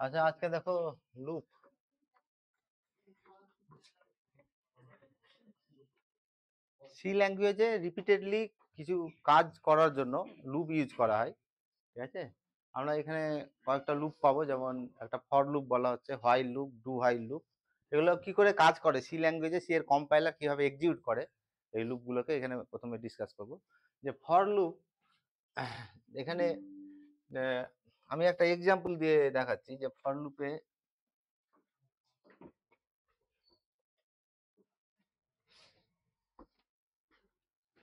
আচ্ছা, আজকে দেখো লুপ সি ল্যাঙ্গুয়েজে রিপিটেডলি কিছু কাজ করার জন্য লুপ ইউজ করা হয়। ঠিক আছে, আমরা এখানে কয়েকটা লুপ পাবো, যেমন একটা ফর লুপ বলা হচ্ছে, while loop, do while loop. এগুলো কি করে কাজ করে, সি ল্যাঙ্গুয়েজে সি এর কম্পাইলার কিভাবে এক্সিকিউট করে, এই লুপগুলোকে এখানে প্রথমে ডিসকাস করব। যে ফর লুপ, এখানে আমি একটা এক্সাম্পল দিয়ে দেখাচ্ছি যে ফর লুপে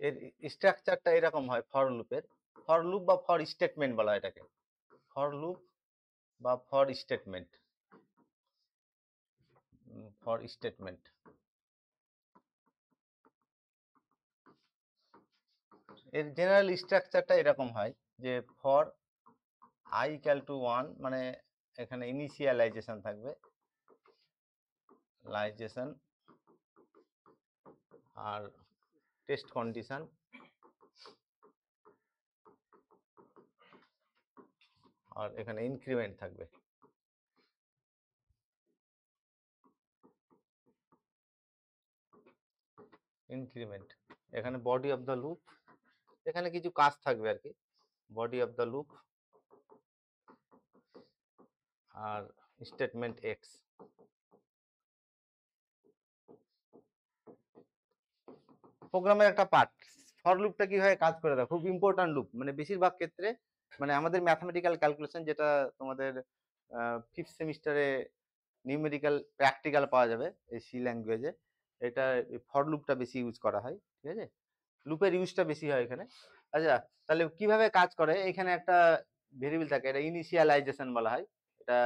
এর স্ট্রাকচারটা এরকম হয়। ফর লুপের ফর লুপ বা ফর স্টেটমেন্ট বলা হয় এটাকে, ফর লুপ বা ফর স্টেটমেন্ট। ফর স্টেটমেন্ট এর জেনারেল স্ট্রাকচারটা এরকম হয় যে ফর আই ইকুয়াল টু 1, মানে এখানে ইনিশিয়ালাইজেশন থাকবে, লাইজেশন আর টেস্ট কন্ডিশন, আর এখানে ইনক্রিমেন্ট থাকবে। ইনক্রিমেন্ট এখানে বডি অফ দ্য লুপ, এখানে কিছু কাজ থাকবে আর কি, বডি অফ দ্য লুপ আর স্টেটমেন্ট এক্স। প্রোগ্রামের একটা পার্ট। ফর লুপটা কিভাবে কাজ করে দেয়, খুব ইম্পর্টেন্ট লুপ, মানে বেশিরভাগ ক্ষেত্রে, মানে আমাদের ম্যাথমেটিক্যাল ক্যালকুলেশন যেটা তোমাদের ফিফথ সেমিস্টারে নিউমেরিক্যাল প্র্যাকটিক্যাল পাওয়া যাবে এই সি ল্যাঙ্গুয়েজে, এটা ফর লুপটা বেশি ইউজ করা হয়। ঠিক আছে, লুপের ইউজটা বেশি হয় এখানে। আচ্ছা, তাহলে কিভাবে কাজ করে, এখানে একটা ভেরিয়েবল থাকে, এটা ইনিশিয়ালাইজেশন বলা হয়, এটা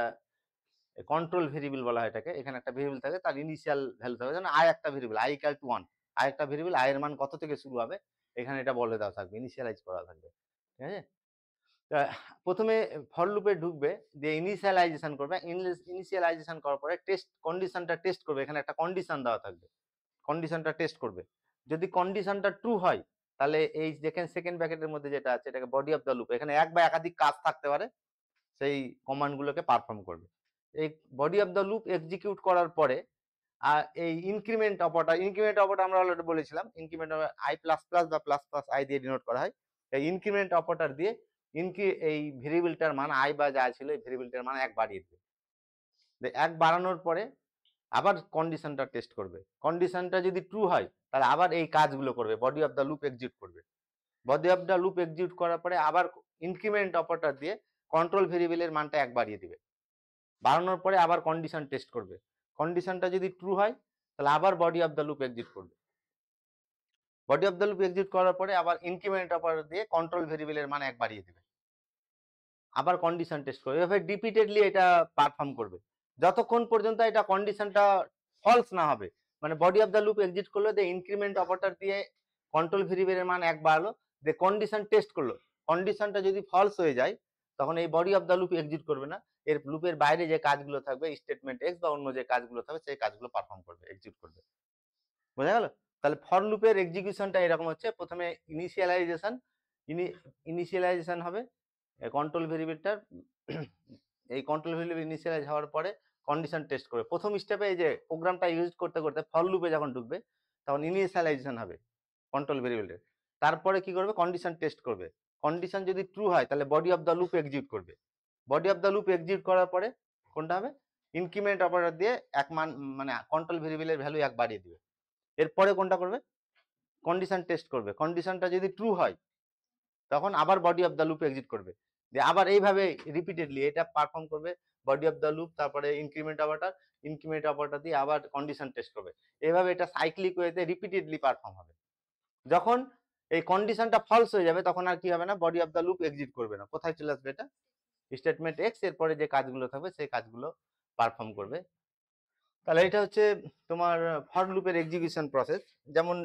কন্ট্রোল ভেরিয়েবল বলা হয় এটাকে। এখানে একটা ভেরিয়েবল থাকে, তার ইনিশিয়াল ভ্যালু থাকে, যেমন আই একটা variable, I equal to 1, I একটা ভেরিয়েবল, আই এর মান কত থেকে শুরু হবে এখানে এটা বলে দেওয়া থাকবে, ইনিশিয়ালাইজ করা থাকবে। ঠিক আছে, প্রথমে ফর লুপে ঢুকবে, দিয়ে ইনিশিয়ালাইজেশন করবে, ইনিশিয়ালাইজেশন করার পরে টেস্ট কন্ডিশনটা টেস্ট করবে, এখানে একটা কন্ডিশন দেওয়া থাকবে, কন্ডিশনটা টেস্ট করবে। যদি কন্ডিশনটা ট্রু হয়, তাহলে এই দেখেন সেকেন্ড ব্র্যাকেটের মধ্যে যেটা আছে এটাকে বডি অফ দ্য লুপ, এখানে এক বা একাধিক কাজ থাকতে পারে, সেই কমান্ডগুলোকে পারফর্ম করবে। এই body of the loop execute করার পরে আর এই ইনক্রিমেন্ট অপারেটর আমরা অলরেডি বলেছিলাম, ইনক্রিমেন্ট আই প্লাস প্লাস বা প্লাস প্লাস আই দিয়ে ডিনোট করা হয়। এই ইনক্রিমেন্ট অপারেটর দিয়ে এই ভেরিয়েবলটার মান আই বা যা ছিল এই ভেরিয়েবলটার মান 1 বাড়িয়ে দেবে। 1 বাড়ানোর পরে আবার কন্ডিশনটা টেস্ট করবে, কন্ডিশনটা যদি ট্রু হয় তাহলে আবার এই কাজগুলো করবে, body of the loop execute করবে। Body of the loop execute করার পরে আবার ইনক্রিমেন্ট অপারেটর দিয়ে কন্ট্রোল ভেরিয়েবলের মানটা 1 বাড়িয়ে দিবে। বাড়ানোর পরে আবার কন্ডিশন টেস্ট করবে, কন্ডিশনটা যদি ট্রু হয় তাহলে আবার body of the loop execute করবে। Body of the loop execute করার পরে আবার ইনক্রিমেন্ট অপারেটর দিয়ে কন্ট্রোল ভেরিয়েবলের মান 1 বাড়িয়ে দিবে, আবার কন্ডিশন টেস্ট করবে। এভাবে রিপিটেডলি এটা পারফর্ম করবে যতক্ষণ পর্যন্ত এটা কন্ডিশনটা ফলস না হবে। মানে body of the loop exit করলো, দিয়ে ইনক্রিমেন্ট অপারেটর দিয়ে কন্ট্রোল ভেরিয়েবলের মান 1 বাড়ালো, দিয়ে কন্ডিশন টেস্ট করলো, কন্ডিশনটা যদি ফলস হয়ে যায় তখন এই body of the loop exit করবে না, এর লুপের বাইরে যে কাজগুলো থাকবে স্টেটমেন্ট এক্স বা অন্য যে কাজগুলো থাকবে সেই কাজগুলো পারফর্ম করবে, এক্সিকিউট করবে। বোঝা গেল? তাহলে ফর লুপের এক্সিকিউশনটা এরকম হচ্ছে, প্রথমে ইনিশিয়ালাইজেশন হবে কন্ট্রোল ভেরিয়েবলটার, এই কন্ট্রোল ভেরিয়েবল ইনিশিয়ালাইজ হওয়ার পরে কন্ডিশন টেস্ট করবে। প্রথম স্টেপে এই যে প্রোগ্রামটা ইউজ করতে করতে ফর লুপে যখন ঢুকবে তখন ইনিশিয়ালাইজেশন হবে কন্ট্রোল ভেরিয়েবলের, তারপরে কি করবে, কন্ডিশন টেস্ট করবে, কন্ডিশন যদি ট্রু হয় তাহলে body of the loop execute করবে। Body of the loop execute করার পরে কোনটা হবে, ইনক্রিমেন্ট অপারেটর দিয়ে এক মান, মানে কন্ট্রোল ভেরিয়েবলের ভ্যালু 1 বাড়িয়ে দিবে। এরপরে কোনটা করবে, কন্ডিশন টেস্ট করবে, কন্ডিশনটা যদি ট্রু হয় তখন আবার body of the loop exit করবে, যে আবার এইভাবে রিপিটেডলি এটা পারফর্ম করবে, বডি অফ দ্য লুপ, তারপরে ইনক্রিমেন্ট অপারেটর দিয়ে আবার কন্ডিশন টেস্ট করবে। এইভাবে এটা সাইক্লিক ওয়েতে রিপিটেডলি পারফর্ম হবে। যখন এই কন্ডিশনটা ফলস হয়ে যাবে তখন আর কি হবে না, body of the loop exit করবে না, কোথায় চলে আসবে, এটা স্টেটমেন্ট এক্স, এরপরে যে কাজগুলো থাকবে সেই কাজগুলো পারফর্ম করবে। তাহলে এটা হচ্ছে তোমার ফর লুপের এক্সিকিউশন প্রসেস। যেমন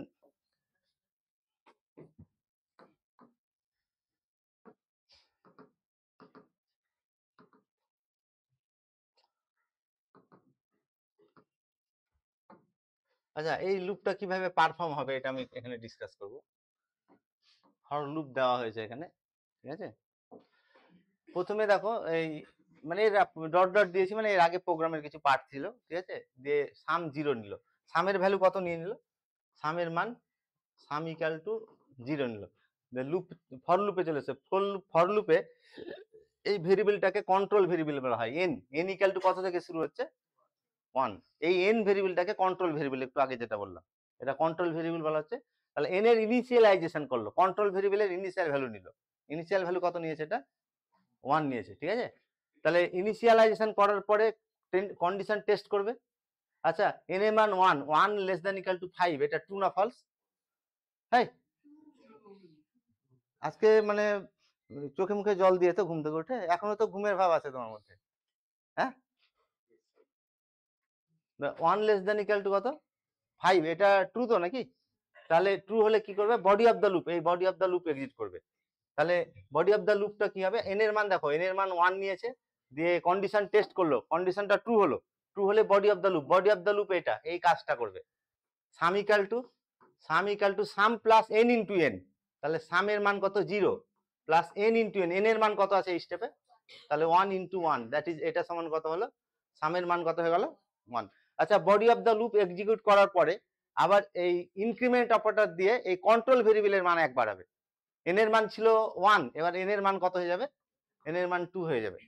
আচ্ছা, এই লুপটা কিভাবে পারফর্ম হবে এটা আমি এখানে ডিসকাস করব। ফর লুপ দেওয়া হয়েছে এখানে, ঠিক আছে। প্রথমে দেখো এই মানে ডট ডট দিয়েছি, মানে এর আগে প্রোগ্রামের কিছু পার্ট ছিল, ঠিক আছে, দিয়ে সাম 0 নিল, সামের ভ্যালু কত নিয়ে নিল, সামের মান সাম ইকাল টু 0 নিল, লুপ ফর লুপে চলেছে, ফর লুপে এই ভেরিয়েবলটাকে কন্ট্রোল ভেরিয়েবল বলা হয়, এন ইকাল টু কত থেকে শুরু হচ্ছে 1, এই এন ভেরিয়েবলটাকে কন্ট্রোল ভেরিয়েবল, একটু আগে যেটা বললাম এটা কন্ট্রোল ভেরিয়েবল বলা হচ্ছে। তাহলে এন এর ইনিশিয়ালাইজেশন করলো, কন্ট্রোল ভেরিয়েবলের ইনিশিয়াল ভ্যালু নিল, ইনিশিয়াল ভ্যালু কত নিয়েছে, এটা 1 নিয়েছে, ঠিক আছে। তাহলে ইনিশিয়ালাইজেশন করার পরে কন্ডিশন টেস্ট করবে। আচ্ছা, এন এর মান 1 লেস দ্যান ইকাল টু 5, এটা ট্রু না ফলস? হ্যাঁ, আজকে মানে চোখে মুখে জল দিয়ে তো ঘুম থেকে উঠে, এখনো তো ঘুমের ভাব আছে তোমার মধ্যে, হ্যাঁ। 1 লেস দ্যান ইকাল টু কত 5, এটা ট্রু তো নাকি? তাহলে ট্রু হলে কি করবে, বডি অফ দ্য লুপ, এই body of the loop exit করবে। তাহলে বডি অফ দ্য লুপটা কি হবে, এন এর মান দেখো, এন এর মান 1 নিয়েছে, দিয়ে কন্ডিশন টেস্ট করলো, কন্ডিশনটা ট্রু হলো, ট্রু হলে বডি অফ দ্য লুপ এটা এই কাজটা করবে, sum equal to sum plus N into N, তাহলে সামের মান কত 0 plus N into N, N এর মান কত আছে এই স্টেপে, তাহলে 1 ইন্টু 1, দ্যাট ইজ এটা সমান কত হলো, সামের মান কত হয়ে গেল 1। আচ্ছা, body of the loop execute করার পরে আবার এই ইনক্রিমেন্ট অপারেটর দিয়ে এই কন্ট্রোল ভেরিয়েবলের মান 1 বাড়াবে, এন এর মান ছিল 1, এবার এন এর মান কত হয়ে যাবে, এন এর মান 2 হয়ে যাবে,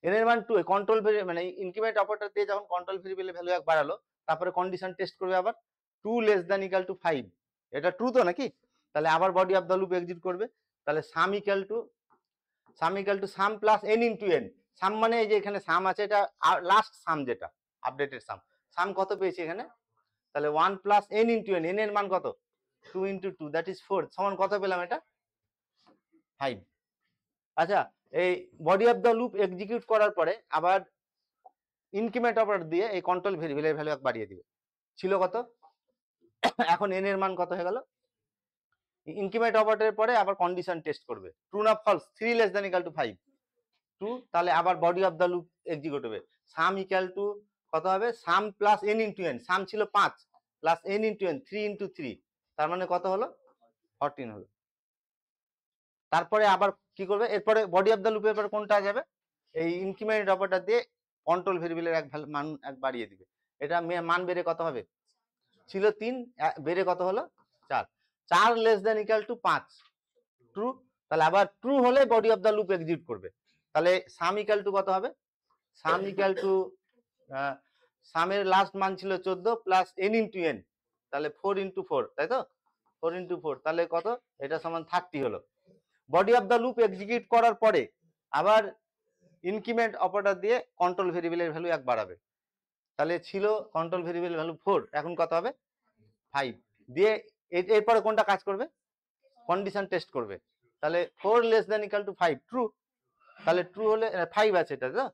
এন এর মান 2, কন্ট্রোল ভেরিয়েবল মানে ইনক্রিমেন্ট অপারেটর দিয়ে যখন কন্ট্রোল ভেরিয়েবলের ভ্যালু 1 বাড়ালো, তারপরে কন্ডিশন টেস্ট করবে আবার 2 লেস দ্যান ইকাল টু 5, এটা ট্রু তো নাকি? তাহলে আবার body of the loop exit করবে, তাহলে sum equal to sum plus N into N, sum মানে এই যে এখানে সাম আছে, এটা লাস্ট সাম, যেটা আপডেটেড সাম, সাম কত পেয়েছি এখানে, তাহলে 1 plus N into N, N এর মান কত 2 ইন্টু 2, দ্যাট ইজ 4, সমান কত পেলাম, এটা 5। আচ্ছা, এই body of the loop execute করার পরে আবার ইনক্রিমেন্ট অপারেটর দিয়ে এই কন্ট্রোল ভেরিয়েবলের ভ্যালু 1 বাড়িয়ে দিবে, ছিল কত, এখন এন এর মান কত হয়ে গেল, ইনক্রিমেন্ট অপারেটরের পরে আবার কন্ডিশন টেস্ট করবে, ট্রু না false, 3 less than equal to 5, true, তাহলে আবার body of the loop execute হবে, সাম ইকাল টু কত হবে, sum plus N into N, sum ছিল 5 plus N into N, 3 into 3, তার মানে কত হলো 14 হলো। তারপরে আবার কি করবে, এরপরে বডি অফ দ্য লুপের পরে কোনটা যাবে, এই ইনক্রিমেন্ট অপারেটর দিয়ে কন্ট্রোল ভেরিয়েবলের মান 1 বাড়িয়ে দিবে, এটা মান বেড়ে কত হবে, ছিল 3 বেড়ে কত হলো 4, 4 less than equal to 5, true, তাহলে আবার ট্রু হলে body of the loop execute করবে, তাহলে সাম ইকাল টু কত হবে, সাম ইকাল টু সামের লাস্ট মান ছিল 14 প্লাস এন ইন্টু এন, তাহলে 4 ইন্টু 4, তাই তো 4 ইন্টু 4, তাহলে কত, এটা সমান 30 হলো। Body of the loop execute করার পরে আবার ইনক্রিমেন্ট অপারেটর দিয়ে কন্ট্রোল ভেরিয়েবলের ভ্যালু 1 বাড়াবে, তাহলে ছিল কন্ট্রোল ভেরিয়েবল ভ্যালু 4, এখন কত হবে 5, দিয়ে এরপরে কোনটা কাজ করবে, কন্ডিশন টেস্ট করবে, তাহলে 4 less than equal to 5, true, তাহলে ট্রু হলে 5 আছে, এটা তো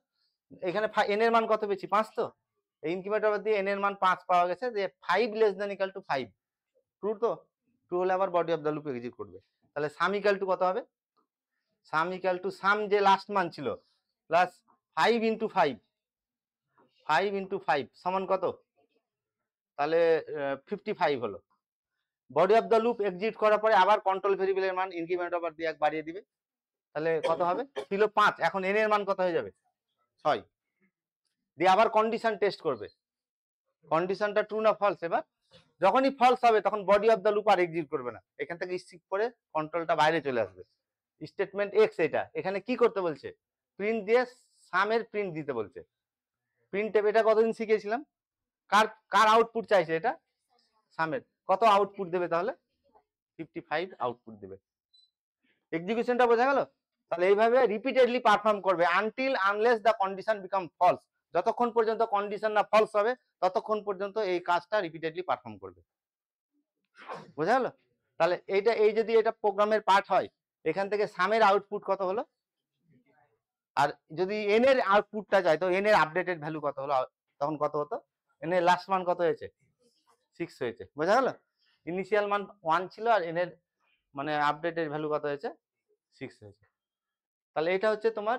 এখানে এন এর মান কত পেয়েছি 5, তো এই ইনক্রিমেন্ট অপারেটর দিয়ে এন এর মান 5 পাওয়া গেছে, যে 5 less than equal to 5, true, তো ট্রু হলে আবার body of the loop execute করবে, তাহলে সাম ইকাল টু কত হবে, সাম ইকাল টু সাম যে লাস্ট মান ছিল প্লাস 5 ইন্টু 5, 5 ইন্টু 5 সমান কত, তাহলে 55 হলো। Body of the loop execute করার পরে আবার কন্ট্রোল ভেরিয়েবলের মান ইনক্রিমেন্ট অপারেটর দিয়ে 1 বাড়িয়ে দিবে, তাহলে কত হবে, ছিল 5, এখন এন এর মান কত হয়ে যাবে 6, দিয়ে আবার কন্ডিশন টেস্ট করবে, কন্ডিশনটা ট্রু না ফলস, এবার যখনই ফলস হবে তখন বডি অফ দ্য লুপ আর এক্সিকিউট করবে না, এখান থেকে স্কিপ করে কন্ট্রোলটা বাইরে চলে আসবে, স্টেটমেন্ট এক্স, এটা এখানে কি করতে বলছে, প্রিন্ট দিয়ে সামের প্রিন্ট দিতে বলছে, প্রিন্ট এটা কতদিন শিখেছিলাম, কার আউটপুট চাইছে, এটা সামের, কত আউটপুট দেবে, তাহলে 55 আউটপুট দেবে, এক্সিকিউশনটা বোঝা গেল। তাহলে এইভাবে রিপিটেডলি পারফর্ম করবে until unless the condition become false, যতক্ষণ পর্যন্ত কন্ডিশন না ফলস হবে ততক্ষণ পর্যন্ত এই কাজটা রিপিটেডলি পারফর্ম করবে, বোঝা গেল। তাহলে এইটা এই যদি এটা প্রোগ্রামের পার্ট হয়, এখান থেকে সামের আউটপুট কত হলো, আর যদি এন এর আউটপুটটা চাই তো এন এর আপডেটেড ভ্যালু কত হলো, তখন কত হতো, এন এর লাস্ট মান কত হয়েছে 6 হয়েছে, বোঝা গেল, ইনিশিয়াল মান 1 ছিল আর এন এর মানে আপডেটেড ভ্যালু কত হয়েছে 6 হয়েছে। তাহলে এটা হচ্ছে তোমার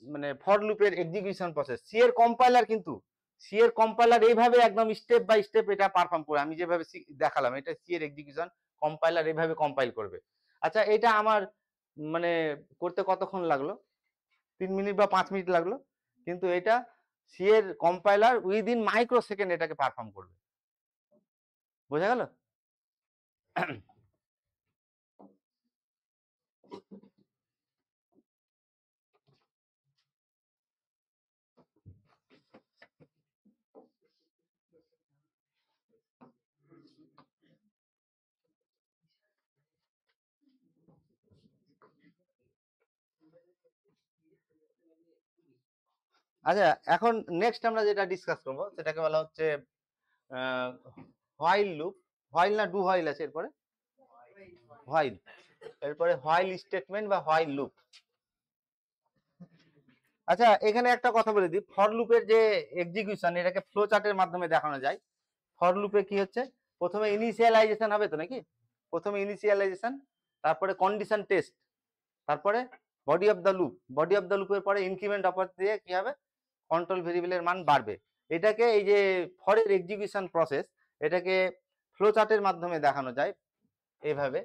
মানে ফর লুপের এক্সিকিউশন প্রসেস। সি এর কম্পাইলার কিন্তু সি এর কম্পাইলার এইভাবে একদম স্টেপ বাই স্টেপ এটা পারফর্ম করে, আমি যেভাবে দেখালাম এটা সি এর এক্সিকিউশন, কম্পাইলার এইভাবে কম্পাইল করবে। আচ্ছা, এটা আমার মানে করতে কতক্ষণ লাগলো, 3 মিনিট বা 5 মিনিট লাগলো, কিন্তু এটা সি এর কম্পাইলার উইদিন মাইক্রো সেকেন্ড এটাকে পারফর্ম করবে। বোঝা গেল? আচ্ছা, এখন নেক্সট আমরা যেটা ডিসকাস করবো সেটাকে বলা হচ্ছে হোয়াইল লুপ। হোয়াইল না ডু হোয়াইল আছে এরপরে? হোয়াইল, এরপরে হোয়াইল স্টেটমেন্ট বা হোয়াইল লুপ। আচ্ছা, এখানে একটা কথা বলে দিই, ফর লুপের যে এক্সিকিউশন এটাকে ফ্লো চার্টের মাধ্যমে দেখানো যায়। ফর লুপে কি হচ্ছে, প্রথমে ইনিশিয়ালাইজেশন হবে তো নাকি, প্রথমে ইনিশিয়ালাইজেশন, তারপরে কন্ডিশন টেস্ট, তারপরে body of the loop, body of the লুপের পরে ইনক্রিমেন্ট অপারেটর দিয়ে কি হবে, কন্ট্রোল ভেরিয়েবলের মান বাড়বে। এটাকে এই যে ফরের এক্সিকিউশন প্রসেস, এটাকে ফ্লো চার্টের মাধ্যমে দেখানো যায় এইভাবে।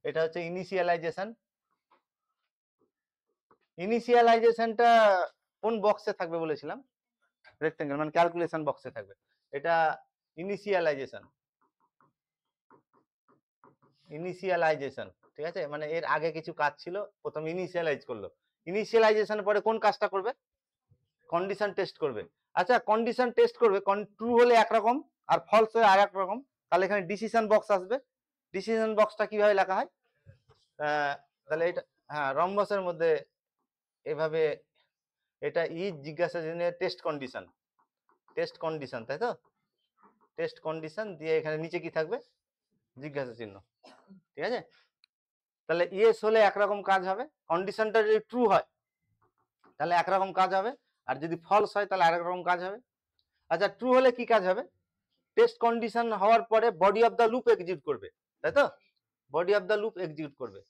এটা হচ্ছে ইনিশিয়ালাইজেশন। ইনিশিয়ালাইজেশনটা কোন বক্সে থাকবে বলেছিলাম? রেক্টেঙ্গেল, মানে ক্যালকুলেশন বক্সে থাকবে। এটা ইনিশিয়ালাইজেশন, ইনিশিয়ালাইজেশন, ঠিক আছে, মানে এর আগে কিছু কাজ ছিল, প্রথমে ইনিশিয়ালাইজ করলো, ইনিশিয়ালাইজেশনের পরে কোন কাজটা করবে, কন্ডিশন টেস্ট করবে। আচ্ছা, কন্ডিশন টেস্ট করবে, ট্রু হলে একরকম আর ফলস হলে আর এক রকম, তাহলে এখানে ডিসিশন বক্স আসবে। ডিসিশন বক্সটা কিভাবে লেখা হয়, তাহলে এটা, হ্যাঁ, রম্বসের মধ্যে এভাবে, এটা জিজ্ঞাসা টেস্ট কন্ডিশন, টেস্ট কন্ডিশন, তাই তো, টেস্ট কন্ডিশন দিয়ে এখানে নিচে কি থাকবে, জিজ্ঞাসা চিহ্ন, ঠিক আছে। তাহলে ইয়েস হলে একরকম কাজ হবে, কন্ডিশনটা যদি ট্রু হয় তাহলে একরকম কাজ হবে, আর যদি ফলস হয় তাহলে আরেক রকম কাজ হবে। আচ্ছা, ট্রু হলে কি কাজ হবে, টেস্ট কন্ডিশন হওয়ার পরে body of the loop execute করবে, তাই তো, body of the loop execute করবে,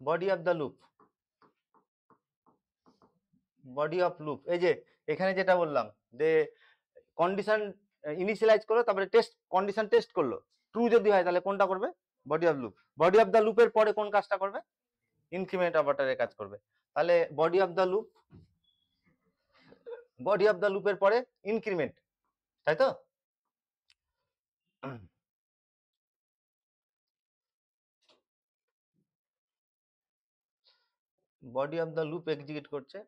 body of the loop, body of loop. এই যে এখানে যেটা বললাম যে কন্ডিশন ইনিশিয়ালাইজ করলো, তারপরে টেস্ট কন্ডিশন টেস্ট করলো, ট্রু যদি হয় তাহলে কোনটা করবে, body of loop. Body of the লুপের পরে কোন কাজটা করবে, ইনক্রিমেন্ট অপারেটরের কাজ করবে। তাহলে body of the loop, body of the লুপের পরে ইনক্রিমেন্ট, তাই তো। Body of the loop execute করছে,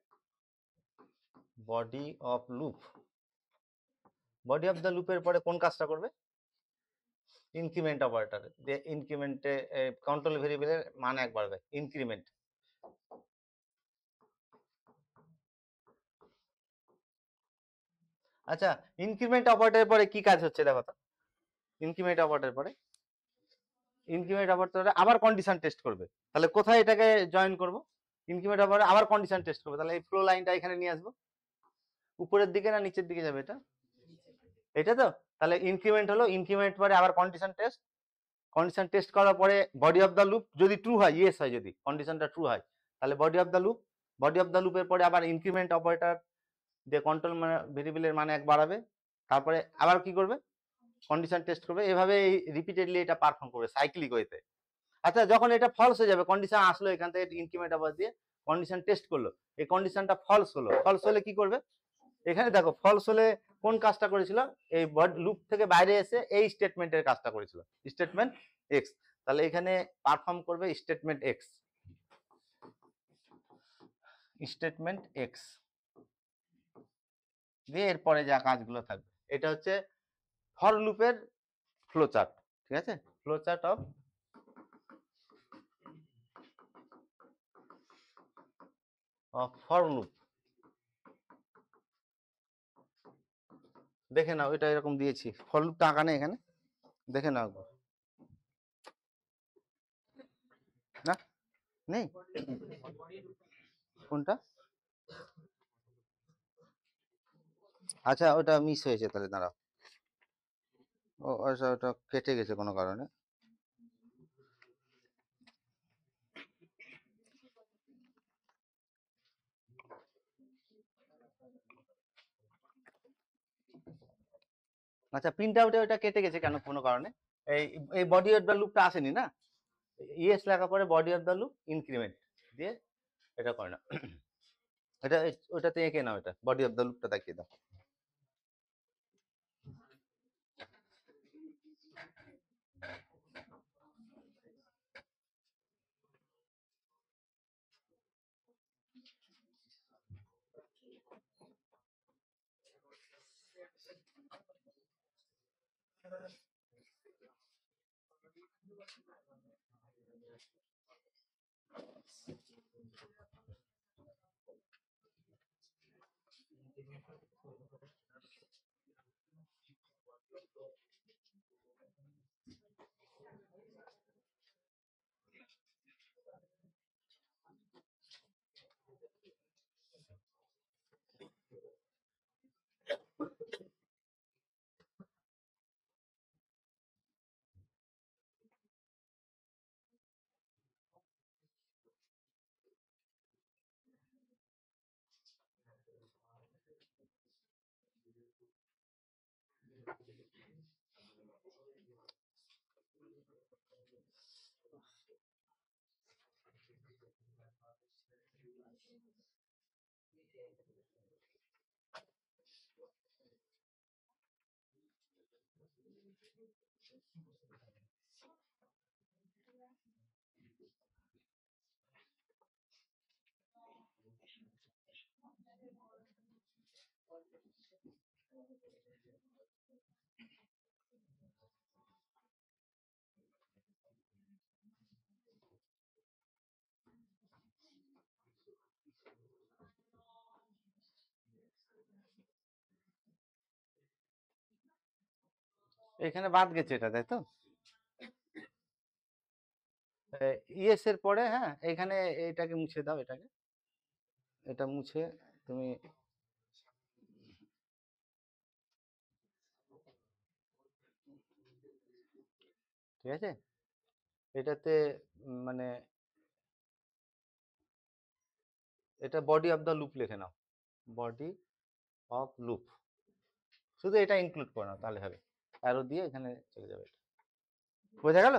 body of loop, body of the লুপের পরে কোন কাজটা করবে, ইনক্রিমেন্ট অপারেটর দিয়ে ইনক্রিমেন্টে কন্ট্রোল ভেরিয়েবলের মান এক বাড়বে, ইনক্রিমেন্ট। আচ্ছা, ইনক্রিমেন্ট অপারেটরের পরে কি কাজ হচ্ছে দেখো তো, ইনক্রিমেন্ট অপারেটরের পরে, ইনক্রিমেন্ট অপারেটরে আবার কন্ডিশন টেস্ট করবে, তাহলে কোথায় এটাকে জয়েন করব, ইনক্রিমেন্ট অপারেটর আবার কন্ডিশন টেস্ট করবে, তাহলে এই ফ্লো লাইনটা এখানে নিয়ে আসবো, উপরের দিকে না নিচের দিকে যাবে এটা, এটা তো। তাহলে ইনক্রিমেন্ট হলো, ইনক্রিমেন্ট পরে আবার কন্ডিশন টেস্ট, কন্ডিশন টেস্ট করার পরে বডি অফ দ্য লুপ যদি ট্রু হয়, ইয়েস হয়, যদি কন্ডিশনটা ট্রু হয় তাহলে body of the loop, body of the লুপের পরে আবার ইনক্রিমেন্ট অপারেটর দিয়ে কন্ট্রোল ভেরিয়েবলের মান এক বাড়াবে, তারপরে আবার কি করবে, কন্ডিশন টেস্ট করবে, এভাবে রিপিটেডলি এটা পারফর্ম করবে সাইক্লিক ওয়েতে। আচ্ছা, যখন এটা ফলস হয়ে যাবে, কন্ডিশন আসলো এখান থেকে ইনক্রিমেন্ট আবার দিয়ে কন্ডিশন টেস্ট করলো, এই কন্ডিশনটা ফলস হলো, ফলস হলে কি করবে, এখানে দেখো ফলস হলে কোন কাজটা করেছিল, এই লুপ থেকে বাইরে এসে এই স্টেটমেন্টের কাজটা করেছিল, স্টেটমেন্ট এক্স, তাহলে এখানে পারফর্ম করবে স্টেটমেন্ট এক্স, স্টেটমেন্ট এক্স দিয়ে এরপরে যা কাজগুলো থাকবে। এটা হচ্ছে ফর লুপের ফ্লো চার্ট, ঠিক আছে, flow chart of for loop. দেখে নাও, এটা এরকম দিয়েছি, ফর লুপটা আঁকা নেই এখানে, দেখে নাও একবার, না নেই, কোনটা, আচ্ছা ওটা মিস হয়েছে, তাহলে দাঁড়াও, ও আচ্ছা, ওটা কেটে গেছে কোনো কারণে। আচ্ছা, প্রিন্ট আউটে ওটা কেটে গেছে কেন কোনো কারণে, এই এই বডি অফ দ্য লুপটা আসেনি না, ইএস লেখার পরে body of the loop increment দিয়ে এটা করে না। এটা ওটাতে এঁকে নাও, এটা বডি অফ দ্য লুপটা দেখিয়ে দাও। এখানে বাদ গেছে এটা, তাই তো? ইএস এর পরে, হ্যাঁ, এখানে এটাকে মুছে দাও, এটাকে, এটা মুছে তুমি ঠিক আছে, এটাতে মানে এটা বডি অফ দ্য লুপ লিখে নাও, বডি অফ লুপ, শুধু এটা ইনক্লুড করে নাও, তাহলে হবে। অ্যারো দিয়ে এখানে চলে যাবে, এটা বোঝা গেল?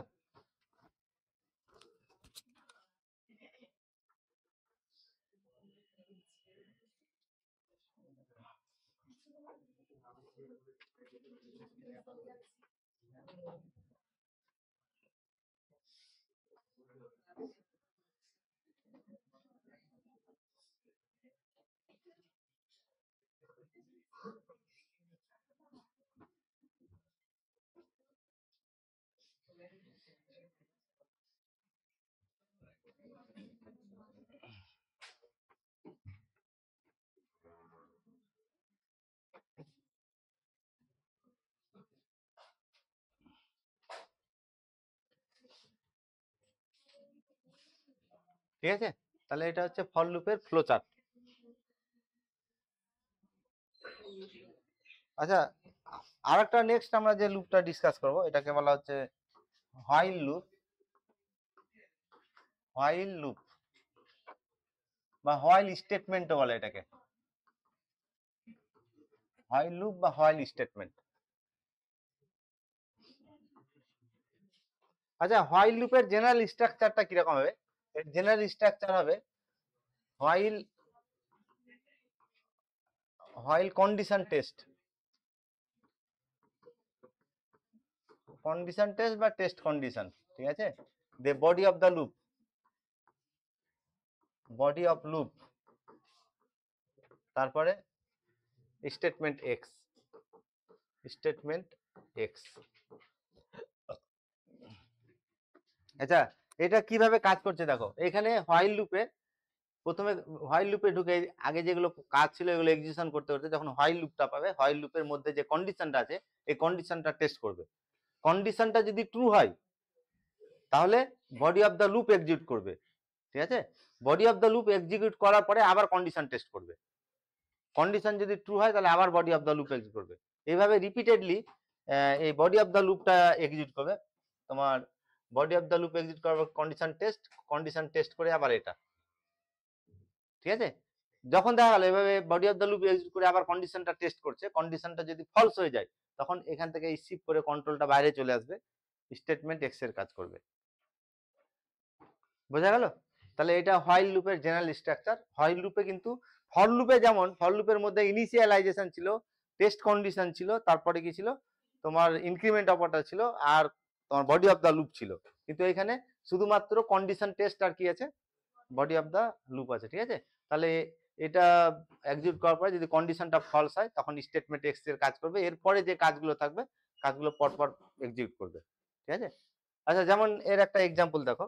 ঠিক আছে, তাহলে এটা হচ্ছে ফর লুপের ফ্লো চার্ট। আচ্ছা, আর একটা নেক্সট আমরা যে লুপটা ডিসকাস করব, এটাকে বলা হচ্ছে হোয়াইল লুপ, হোয়াইল লুপ বা হোয়াইল স্টেটমেন্টও বলে এটাকে, হোয়াইল লুপ বা হোয়াইল স্টেটমেন্ট। আচ্ছা, হোয়াইল লুপের জেনারেল স্ট্রাকচারটা কিরকম হবে? এর জেনারেল স্ট্রাকচার হবে while, while condition test, condition test বা টেস্ট কন্ডিশন, ঠিক আছে, the body of the loop, body of loop, তারপরে স্টেটমেন্ট এক্স, স্টেটমেন্ট এক্স। আচ্ছা, এটা কিভাবে কাজ করছে দেখো, এখানে হোয়াইল লুপে প্রথমে, হোয়াইল লুপে ঢুকে আগে যেগুলো কাজ ছিল এগুলো এক্সিকিউশন করতে করতে যখন হোয়াইল লুপটা পাবে, হোয়াইল লুপের মধ্যে যে কন্ডিশনটা আছে এই কন্ডিশনটা টেস্ট করবে। কন্ডিশনটা যদি ট্রু হয় তাহলে body of the loop execute করবে, ঠিক আছে, body of the loop execute করার পরে আবার কন্ডিশন টেস্ট করবে, কন্ডিশন যদি ট্রু হয় তাহলে আবার body of the loop execute করবে। এইভাবে রিপিটেডলি এই বডি অফ দ্য লুপটা এক্সিকিউট করবে। তোমার body of the loop execute করার পর কন্ডিশন টেস্ট করে আবার এটা, ঠিক আছে। যখন দেখা গেল এভাবে body of the loop execute করে আবার কন্ডিশনটা টেস্ট করছে, কন্ডিশনটা যদি ফলস হয়ে যায় তখন এখান থেকে শিফট করে কন্ট্রোলটা বাইরে চলে আসবে, স্টেটমেন্ট এক্স এর কাজ করবে। বোঝা গেল? তাহলে এটা হোয়াইল লুপের জেনারেল স্ট্রাকচার। হোয়াইল লুপে কিন্তু ফর লুপে যেমন ফর লুপের মধ্যে ইনিশিয়ালাইজেশন ছিল, টেস্ট কন্ডিশন ছিল, তারপরে কি ছিল তোমার ইনক্রিমেন্ট অপারেটর ছিল, আর তোমার বডি অফ দ্য লুপ ছিল। কিন্তু এখানে শুধুমাত্র কন্ডিশন টেস্ট আর কি আছে, বডি অফ দ্য লুপ আছে। ঠিক আছে, তাহলে এটা এক্সিকিউট করার পরে যদি কন্ডিশনটা ফলস হয় তখন স্টেটমেন্ট এক্স এর কাজ করবে, এরপরে যে কাজগুলো থাকবে কাজগুলো পরপর এক্সিকিউট করবে। ঠিক আছে, আচ্ছা যেমন এর একটা এক্সাম্পল দেখো।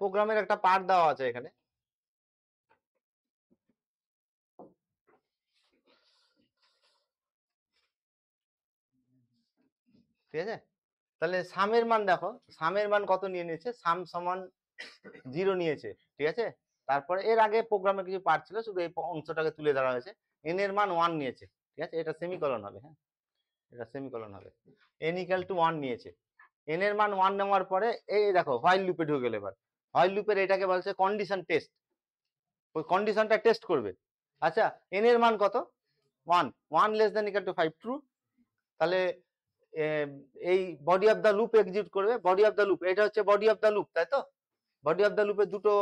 প্রোগ্রামের একটা পার্ট দেওয়া আছে এখানে, ঠিক আছে। তাহলে সামের মান দেখো, সামের মান কত নিয়ে নিয়েছে, সাম সমান 0 নিয়েছে। ঠিক আছে, তারপরে এর আগে প্রোগ্রামে কিছু পার্ট ছিল, শুধু এই অংশটাকে তুলে ধরা হয়েছে। এন এর মান 1 নিয়েছে। ঠিক আছে, এটা সেমিকলন হবে, হ্যাঁ এটা সেমিকলন হবে। এন ইকুয়াল টু 1 নিয়েছে। এন এর মান 1 নেওয়ার পরে এই দেখো হোয়াইল লুপে ঢুকে গেল। এবার হোয়াইল লুপের এটাকে বলছে কন্ডিশন টেস্ট, ওই কন্ডিশনটা টেস্ট করবে। আচ্ছা এন এর মান কত, 1, 1 less than equal to 5 true. তাহলে এই body of the loop execute করবে। বডি অফ দ্য লুপ, এটা হচ্ছে বডি অফ দ্য লুপ, তাই তো? বডি অফ দ্য লুপে দুটো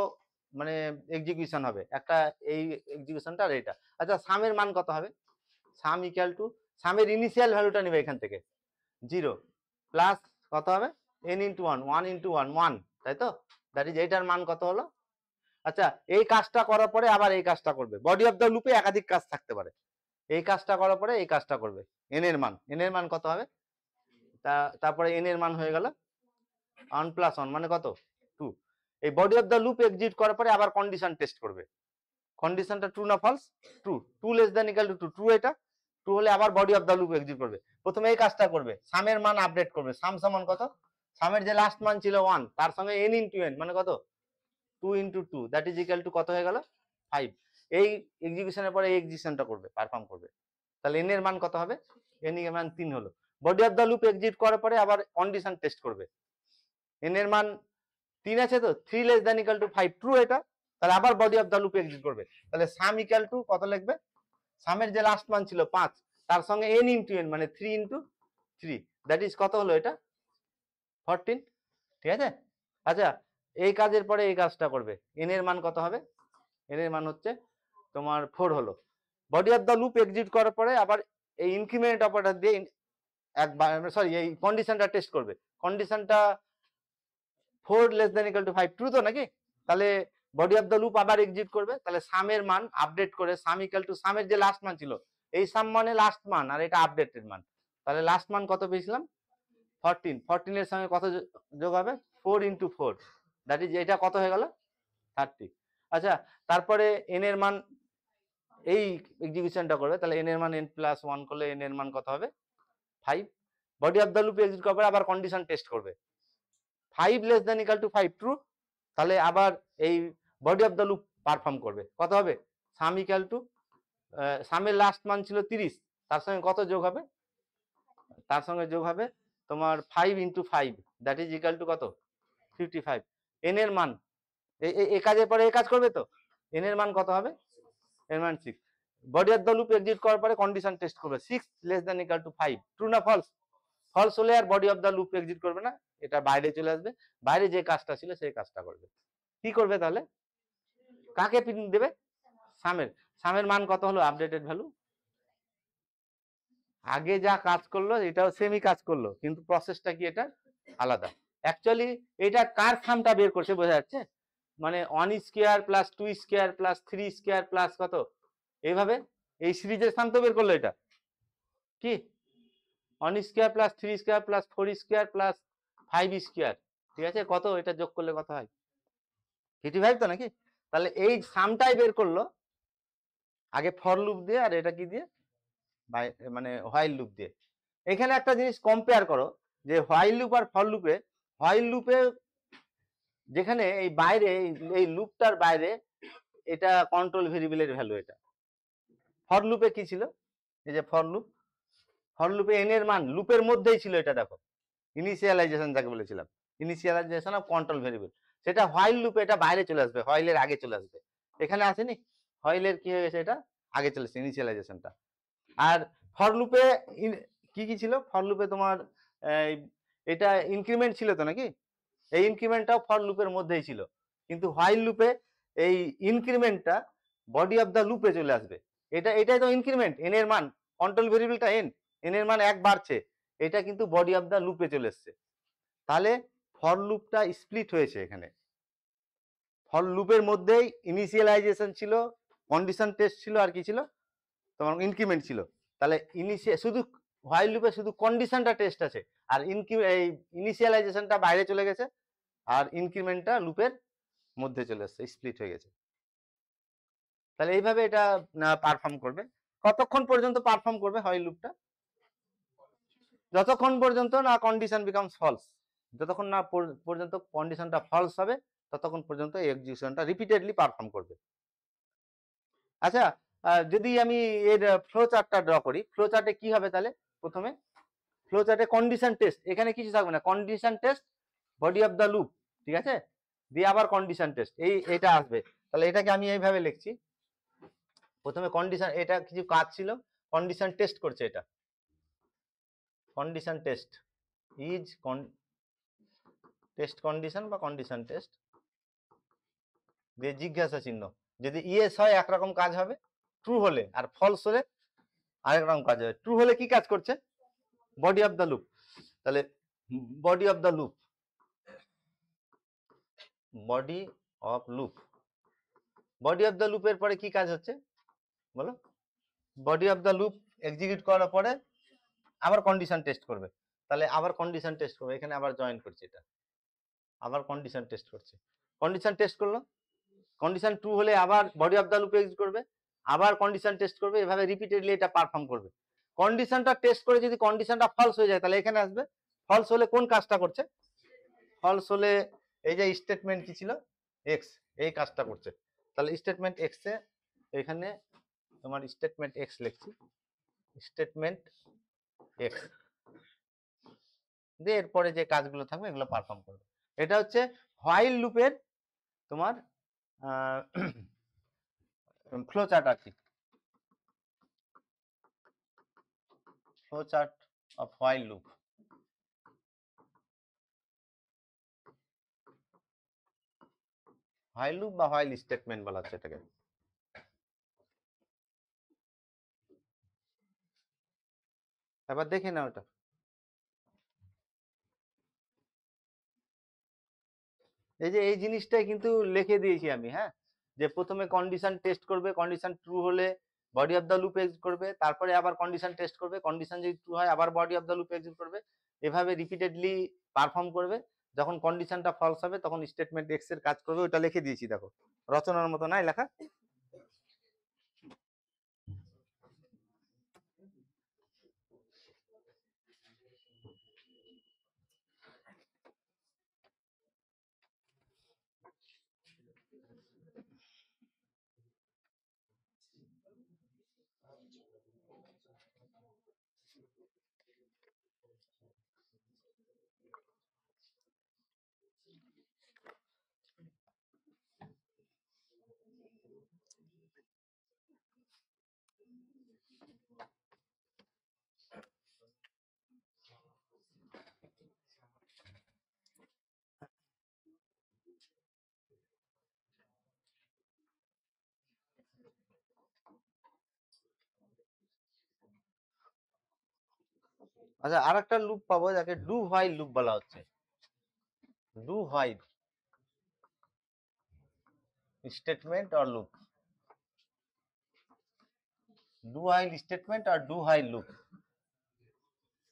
মানে এক্সিকিউশন হবে, একটা এই এক্সিকিউশনটা আর এটা। আচ্ছা সামের মান কত হবে, সাম ইকুয়াল টু, সামের ইনিশিয়াল ভ্যালুটা নেবে এখান থেকে 0 প্লাস কত হবে n ইন্টু 1, 1 ইন্টু 1 1, তাই তো? দ্যাট ইজ এইটার মান কত হলো। আচ্ছা এই কাজটা করার পরে আবার এই কাজটা করবে। বডি অফ দ্য লুপে একাধিক কাজ থাকতে পারে, এই কাজটা করার পরে এই কাজটা করবে। n এর মান কত হবে, তারপরে n এর মান হয়ে গেল 1 প্লাস 1 মানে কত 2। এই body of the loop execute করার পরে আবার কন্ডিশন টেস্ট করবে, কন্ডিশনটা ট্রু না false, true, 2 less than equal to 2, true, এটা ট্রু হলে আবার body of the loop execute করবে। প্রথমে এই কাজটা করবে, সামের মান আপডেট করবে। সাম সমান কত, সামের যে লাস্ট মান ছিল 1 তার সঙ্গে n ইনটু n মানে কত 2 into 2, that is equal to কত হয়ে গেল 5। এই এক্সিকিউশনের পরে এই এক্সিকিউশনটা করবে, পারফর্ম করবে। তাহলে n এর মান কত হবে, n এর মান 3 হলো। Body of the loop execute করার পরে আবার কন্ডিশন টেস্ট করবে। n এর মান 3 আছে তো, 3 less than equal to 5, true এটা। তাহলে আবার body of the loop execute করবে। তাহলে সাম ইকুয়াল টু কত লিখবে, সামের যে লাস্ট মান ছিল 5 তার সঙ্গে n ইনটু n মানে 3 ইনটু 3, দ্যাট ইজ কত হলো এটা 14। ঠিক আছে, আচ্ছা এই কাজের পরে এই কাজটা করবে। n এর মান কত হবে, n এর মান হচ্ছে তোমার 4 হলো। Body of the loop execute করার পরে আবার এই ইনক্রিমেন্ট অপারেটর দিয়ে একবার সরি এই কন্ডিশনটা টেস্ট করবে। কন্ডিশনটা 4 less than equal to 5, true তো নাকি? তাহলে বডি অফ দ্য লুপ আবার এক্সিকিউট করবে। তাহলে সামের মান আপডেট করে সাম ইকুয়াল টু, সামের যে লাস্ট মান ছিল এই সাম মানে লাস্ট মান আর এটা আপডেটেড মান। তাহলে লাস্ট মান কত পেয়েছিলাম 14, 14 এর সঙ্গে কত যোগ হবে 4 ইনটু 4, দ্যাট ইজ এটা কত হয়ে গেল 30। আচ্ছা তারপরে n এর মান এই এক্সিকিউশনটা করবে। তাহলে n এর মান n প্লাস 1 করলে n এর মান কত হবে 5। Body of the loop execute করার পরে আবার কন্ডিশন টেস্ট করবে, 5 less than equal to 5, true. তাহলে আবার এই body of the loop perform করবে। কত হবে সাম ইকুয়াল টু, সামের লাস্ট মান ছিল 30 তার সঙ্গে কত যোগ হবে, তার সঙ্গে যোগ হবে তোমার 5 into 5, that is equal to কত 55। n এর মান এই কাজের পরে এই কাজ করবে তো, n এর মান কত হবে, n এর মান 6। Body of the loop execute করার পরে কন্ডিশন টেস্ট করবে, 6 less than equal to 5, true না ফলস। ফলস হলে আর body of the loop execute করবে না, এটা বাইরে চলে আসবে, বাইরে যে কাজটা ছিল সেই কাজটা করবে। কি করবে তাহলে, কাকে প্রিন্ট দেবে, সামের। সামের মান কত হলো আপডেটেড ভ্যালু, আগে যা কাজ করলো এটাও সেমই কাজ করলো কিন্তু প্রসেসটা কি এটা আলাদা। অ্যাকচুয়ালি এটা কার সামটা বের করছে বোঝা যাচ্ছে, মানে 1 square plus 2 square plus 3 square plus কত, এইভাবে এই সিরিজের সাম তো বের করলো। এটা কি 1 square plus 3 square plus 4 square plus 5 square, ঠিক আছে, কত এটা যোগ করলে কত হয় 85 তো নাকি? তাহলে এই সামটাই বের করলো আগে ফর লুপ দিয়ে আর এটা কি দিয়ে মানে হোয়াইল লুপ দিয়ে। এখানে একটা জিনিস কম্পেয়ার করো যে হোয়াইল লুপ আর ফর লুপে, হোয়াইল লুপে যেখানে এই বাইরে এই লুপটার বাইরে এটা কন্ট্রোল ভেরিয়েবলের ভ্যালু, এটা ফর লুপে কি ছিল, এই যে ফর লুপে n এর মান লুপের মধ্যেই ছিল, এটা দেখো ইনিশিয়ালাইজেশন যাকে বলেছিলাম, ইনিশিয়ালাইজেশন অফ কন্ট্রোল ভেরিয়েবল, সেটা হোয়াইল লুপে এটা বাইরে চলে আসবে, হোয়াইলের আগে চলে আসবে। এখানে আসেনি, হোয়াইলের কি হয়ে গেছে এটা আগে চলেছে ইনিশিয়ালাইজেশনটা। আর ফর লুপে কি কি ছিল? ফর লুপে তোমার এটা ইনক্রিমেন্ট ছিল তো নাকি? এই ইনক্রিমেন্টটাও ফর লুপের মধ্যেই ছিল, কিন্তু হোয়াইল লুপে এই ইনক্রিমেন্টটা বডি অফ দ্য লুপে চলে আসবে। এটাই তো ইনক্রিমেন্ট, এন এর মান, কন্ট্রোল ভেরিয়েবলটা এন এর মান 1 বাড়ছে, এটা কিন্তু বডি অফ দ্য লুপে চলে এসছে। তাহলে ফর লুপটা স্প্লিট হয়েছে এখানে। ফর লুপের মধ্যেই ইনিশিয়ালাইজেশন ছিল, কন্ডিশন টেস্ট ছিল, আর কি ছিল তোমার ইনক্রিমেন্ট ছিল। তাহলে শুধু হোয়াইল লুপে শুধু কন্ডিশনটা টেস্ট আছে, আর এই ইনিশিয়ালাইজেশনটা বাইরে চলে গেছে, আর ইনক্রিমেন্টটা লুপের মধ্যে চলে আসছে, স্প্লিট হয়ে গেছে। তাহলে এইভাবে এটা পারফর্ম করবে। কতক্ষণ পর্যন্ত পারফর্ম করবে হোয়াইল লুপটা? যতক্ষণ পর্যন্ত না কন্ডিশন বিকামস ফলস, যতক্ষণ না পর্যন্ত কন্ডিশনটা ফলস হবে ততক্ষণ পর্যন্ত এই এক্সিকিউশনটা রিপিটেডলি পারফর্ম করবে। আচ্ছা, যদি আমি এর ফ্লো চার্টটা ড্র করি, ফ্লো চার্টে কি হবে তাহলে? প্রথমে ফ্লো চার্টে কন্ডিশন টেস্ট, এখানে কিছু থাকবে না, condition test body of the loop, ঠিক আছে, দিয়ে আবার কন্ডিশন টেস্ট, এটা আসবে। তাহলে এটাকে আমি এইভাবে লিখছি, প্রথমে কন্ডিশন, এটা কিছু কাজ ছিল, কন্ডিশন টেস্ট করছে, এটা condition test is test condition বা কন্ডিশন টেস্ট দিয়ে জিজ্ঞাসা চিহ্ন, যদি ইয়েস হয় একরকম কাজ হবে, ট্রু হলে, আর ফলস হলে আরেক রকম কাজ হবে। ট্রু হলে কি কাজ করছে? Body of the loop. তাহলে body of the loop, body of loop, body of the লুপের পরে কি কাজ হচ্ছে বলো? Body of the loop execute করার পরে আবার কন্ডিশন টেস্ট করবে। তাহলে আবার কন্ডিশন টেস্ট করবে, এখানে আবার জয়েন করছে, এটা আবার কন্ডিশন টেস্ট করছে, কন্ডিশন টেস্ট করলো, কন্ডিশন ট্রু হলে আবার body of the loop execute করবে, আবার কন্ডিশন টেস্ট করবে, এভাবে রিপিটেডলি এটা পারফর্ম করবে। কন্ডিশনটা টেস্ট করে যদি কন্ডিশনটা ফলস হয়ে যায় তাহলে এখানে আসবে, ফলস হলে কোন কাজটা করছে? ফলস হলে এই যে স্টেটমেন্ট কি ছিল এক্স, এই কাজটা করছে। তাহলে স্টেটমেন্ট এক্স এ এখানে তোমার স্টেটমেন্ট এক্স লিখছি, স্টেটমেন্ট এক্স দিয়ে এরপরে যে কাজগুলো থাকবে এগুলো পারফর্ম করবে। এটা হচ্ছে হোয়াইল লুপের তোমার ফ্লো চার্ট আর কি, flow chart of while loop. While loop বা হোয়াইল স্টেটমেন্ট বলা হচ্ছে এটাকে। এবার দেখে নাও এটা, এই যে এই জিনিসটাই কিন্তু লিখে দিয়েছি আমি, হ্যাঁ, যে প্রথমে কন্ডিশন টেস্ট করবে, কন্ডিশন ট্রু হলে body of the loop execute করবে, তারপরে আবার কন্ডিশন টেস্ট করবে, কন্ডিশন যদি ট্রু হয় আবার body of the loop execute করবে, এভাবে রিপিটেডলি পারফর্ম করবে। যখন কন্ডিশনটা ফলস হবে তখন স্টেটমেন্ট এক্স এর কাজ করবে, ওটা লিখে দিয়েছি দেখো, রচনার মতো নাই লেখা। আচ্ছা, আর একটা লুপ পাবো যাকে ডু হোয়াইল লুপ বলা হচ্ছে, do while statement or loop, do while statement আর ডু হোয়াইল লুপ।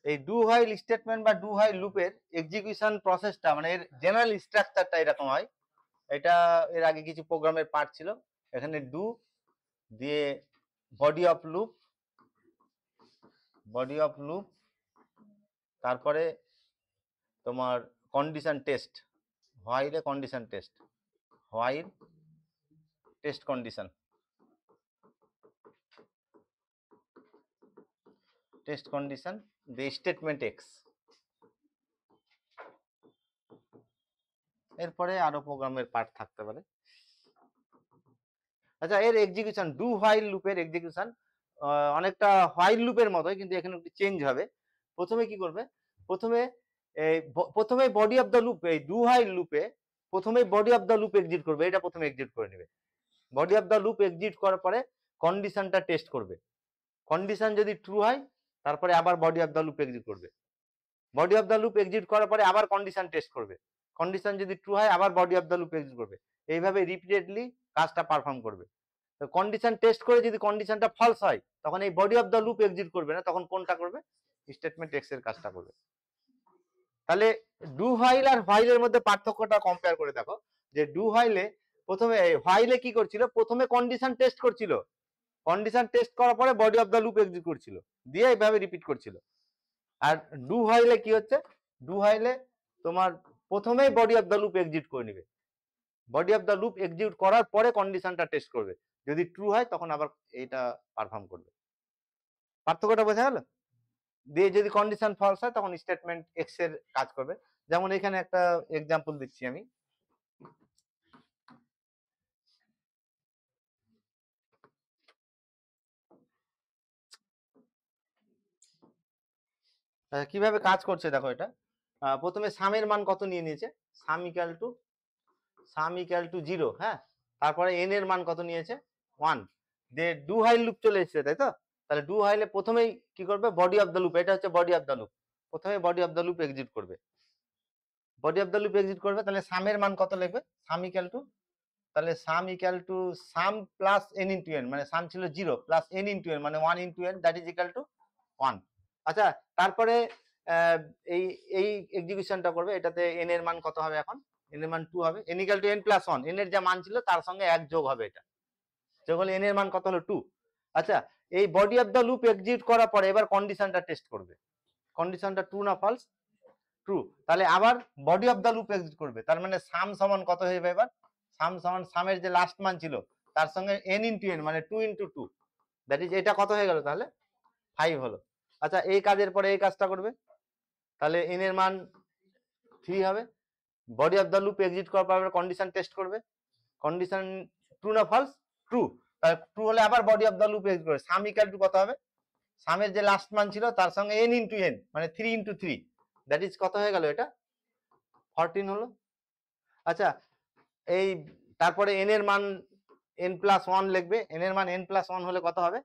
এই ডু হোয়াইল স্টেটমেন্ট বা ডু হোয়াইল লুপের এক্সিকিউশন প্রসেসটা, মানে এর জেনারেল স্ট্রাকচারটা এরকম হয়। এটা এর আগে কিছু প্রোগ্রামের পার্ট ছিল, এখানে ডু দিয়ে body of loop, body of loop, তারপরে তোমার কন্ডিশন টেস্ট, হোয়াইলে condition test, while test condition, test condition দিয়ে স্টেটমেন্ট এক্স, এরপরে আরো প্রোগ্রামের পার্ট থাকতে পারে। আচ্ছা, এর এক্সিকিউশন, ডু হোয়াইল লুপের এক্সিকিউশন অনেকটা হোয়াইল লুপের মতোই, কিন্তু এখানে একটু চেঞ্জ হবে। প্রথমে কি করবে, প্রথমে প্রথমে বডি অফ দ্য লুপ, এই ডু হোয়াইল লুপে প্রথমে body of the loop exit করবে, এটা প্রথমে এক্সিট করে নেবে। Body of the loop exit করার পরে কন্ডিশনটা টেস্ট করবে। কন্ডিশন যদি ট্রু হয় তারপরে আবার body of the loop exit করবে। Body of the loop exit করার পরে আবার কন্ডিশন টেস্ট করবে। কন্ডিশন যদি ট্রু হয় আবার body of the loop exit করবে। এইভাবে রিপিটেডলি কাজটা পারফর্ম করবে। তো কন্ডিশন টেস্ট করে যদি কন্ডিশনটা ফলস হয় তখন এই body of the loop exit করবে না, তখন কোনটা করবে, স্টেটমেন্ট এক্স এর কাজটা করবে। তাহলে ডু হোয়াইল আর হোয়াইলের মধ্যে পার্থক্যটা কম্পেয়ার করে দেখো, যে ডু হোয়াইলে প্রথমে হোয়াইলে কি করছিল, প্রথমে কন্ডিশন টেস্ট করছিল, কন্ডিশন টেস্ট করার পরে body of the loop exit করছিল, দিয়ে এইভাবে রিপিট করছিল। আর ডু হোয়াইলে কি হচ্ছে, ডু হোয়াইলে তোমার প্রথমেই body of the loop exit করে নেবে, body of the loop execute করার পরে কন্ডিশনটা টেস্ট করবে, যদি ট্রু হয় তখন আবার এটা পারফর্ম করবে। পার্থক্যটা বোঝা গেল? দিয়ে যদি কন্ডিশন ফলস হয় তখন স্টেটমেন্ট এক্স এর কাজ করবে। যেমন এখানে একটা এক্সাম্পল দিচ্ছি আমি। কিভাবে কাজ করছে দেখো এটা। প্রথমে সামের মান কত নিয়ে নিয়েছে, সাম ইকুয়াল টু 0, হ্যাঁ। তারপরে এন এর মান কত নিয়েছে, 1, দিয়ে ডু হোয়াইল লুপ চলে এসেছে, তাই তো? তাহলে ডু হোয়াইলে প্রথমেই কি করবে, বডি অফ দ্য লুপ, এটা হচ্ছে বডি অফ দ্য লুপ, প্রথমে body of the loop exit করবে, body of the loop exit করবে। তাহলে সামের মান কত লিখবে, সাম ইকুয়াল টু, তাহলে সাম equal to sum plus N into N, মানে সাম ছিল 0 প্লাস এন ইনটু এন মানে 1 into N, that is equal to 1। আচ্ছা, তারপরে এই এই এক্সিকিউশনটা করবে, এটাতে এন এর মান কত হবে, এখন এন এর মান 2 হবে, N equal to N plus 1, N এর যা মান ছিল তার সঙ্গে 1 যোগ হবে, এটা যোগ হলে এন এর মান কত হলো 2। আচ্ছা, এই body of the loop execute করার পরে এবার কন্ডিশনটা টেস্ট করবে, কন্ডিশনটা ট্রু না ফলস, ট্রু, তাহলে আবার body of the loop exit করবে। তার মানে সাম সমান কত হয়ে যাবে, এবার সাম সমান সামের যে লাস্ট মান ছিল তার সঙ্গে এন ইনটু এন মানে 2 ইনটু 2, দ্যাট ইজ এটা কত হয়ে গেল, তাহলে 5 হলো। আচ্ছা, এই কাজের পরে এই কাজটা করবে, তাহলে এন এর মান 3 হবে, body of the loop exit করার পর কন্ডিশন টেস্ট করবে, কন্ডিশন ট্রু না ফলস, ট্রু, তাহলে ট্রু হলে আবার body of the loop exit করবে, সাম ইকুয়াল টু কত হবে, সামের যে লাস্ট মান ছিল তার সঙ্গে এন ইনটু এন মানে 3 ইনটু 3, দ্যাট ইজ কত হয়ে গেল, এটা 14 হলো। আচ্ছা, এই তারপরে এন এর মান এন প্লাস 1 লিখবে, এন এর মান এন প্লাস 1 হলে কত হবে,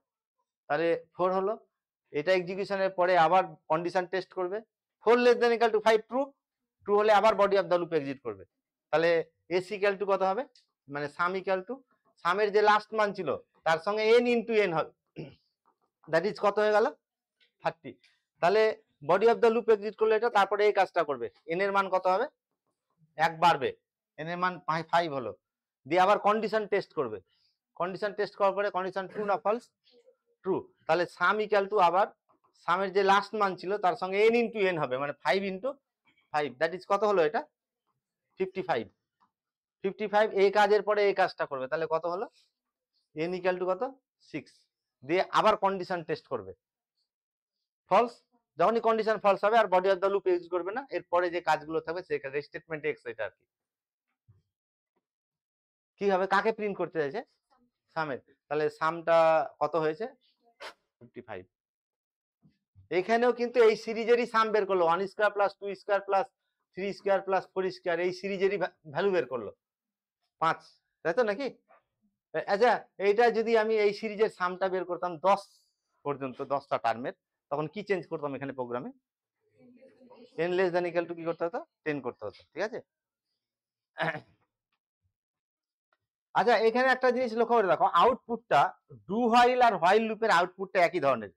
তাহলে 4 হলো। এটা এক্সিকিউশনের পরে আবার কন্ডিশন টেস্ট করবে, 4 less than equal to 5, true, true হলে আবার body of the loop exit করবে, তাহলে এস ইকুয়াল টু কত হবে, মানে সাম ইকুয়াল টু সামের যে লাস্ট মান ছিল তার সঙ্গে এন ইনটু এন হবে, দ্যাট ইজ কত হয়ে গেল 30। তাহলে body of the loop exit করলে এটা, তারপরে এই কাজটা করবে, এন এর মান কত হবে, 1 বাড়বে, এন এর মান 5 হলো, দিয়ে আবার কন্ডিশন টেস্ট করবে, কন্ডিশন টেস্ট করার পরে কন্ডিশন ট্রু না ফলস, ট্রু, তাহলে সাম ইকুয়াল টু আবার সামের যে লাস্ট মান ছিল তার সঙ্গে এন ইনটু এন হবে মানে 5 ইনটু 5, দ্যাট ইজ কত হলো, এটা 55। 55 এই কাজের পরে এই কাজটা করবে, তাহলে কত হলো, এন ইকুয়াল টু কত 6, দিয়ে আবার কন্ডিশন টেস্ট করবে, ফলস, যখনই কন্ডিশন ফলস হবে আর body of the loop use করবে না, এরপরে যে কাজগুলো থাকবে সেখানে স্টেটমেন্ট এক্স, এটা আর কি হবে, কাকে প্রিন্ট করতে চাইছে, সামের, তাহলে সামটা কত হয়েছে 55। এখানেও কিন্তু এই সিরিজেরই সাম বের করলো, 1 square plus 2 square plus 3 square plus 4 square, এই সিরিজেরই ভ্যালু বের করলো 5, তাই তো নাকি? আচ্ছা, এইটা যদি আমি এই সিরিজের সামটা বের করতাম 10 পর্যন্ত, 10টা টার্মের, তখন কি চেঞ্জ করতাম এখানে প্রোগ্রামে, n less than equal two কি করতে হতো, 10 করতে হতো, ঠিক আছে? আচ্ছা, এখানে একটা জিনিস লক্ষ্য করে দেখো, আউটপুটটা ডু হোয়াইল আর হোয়াইল লুপের আউটপুটটা একই ধরনের।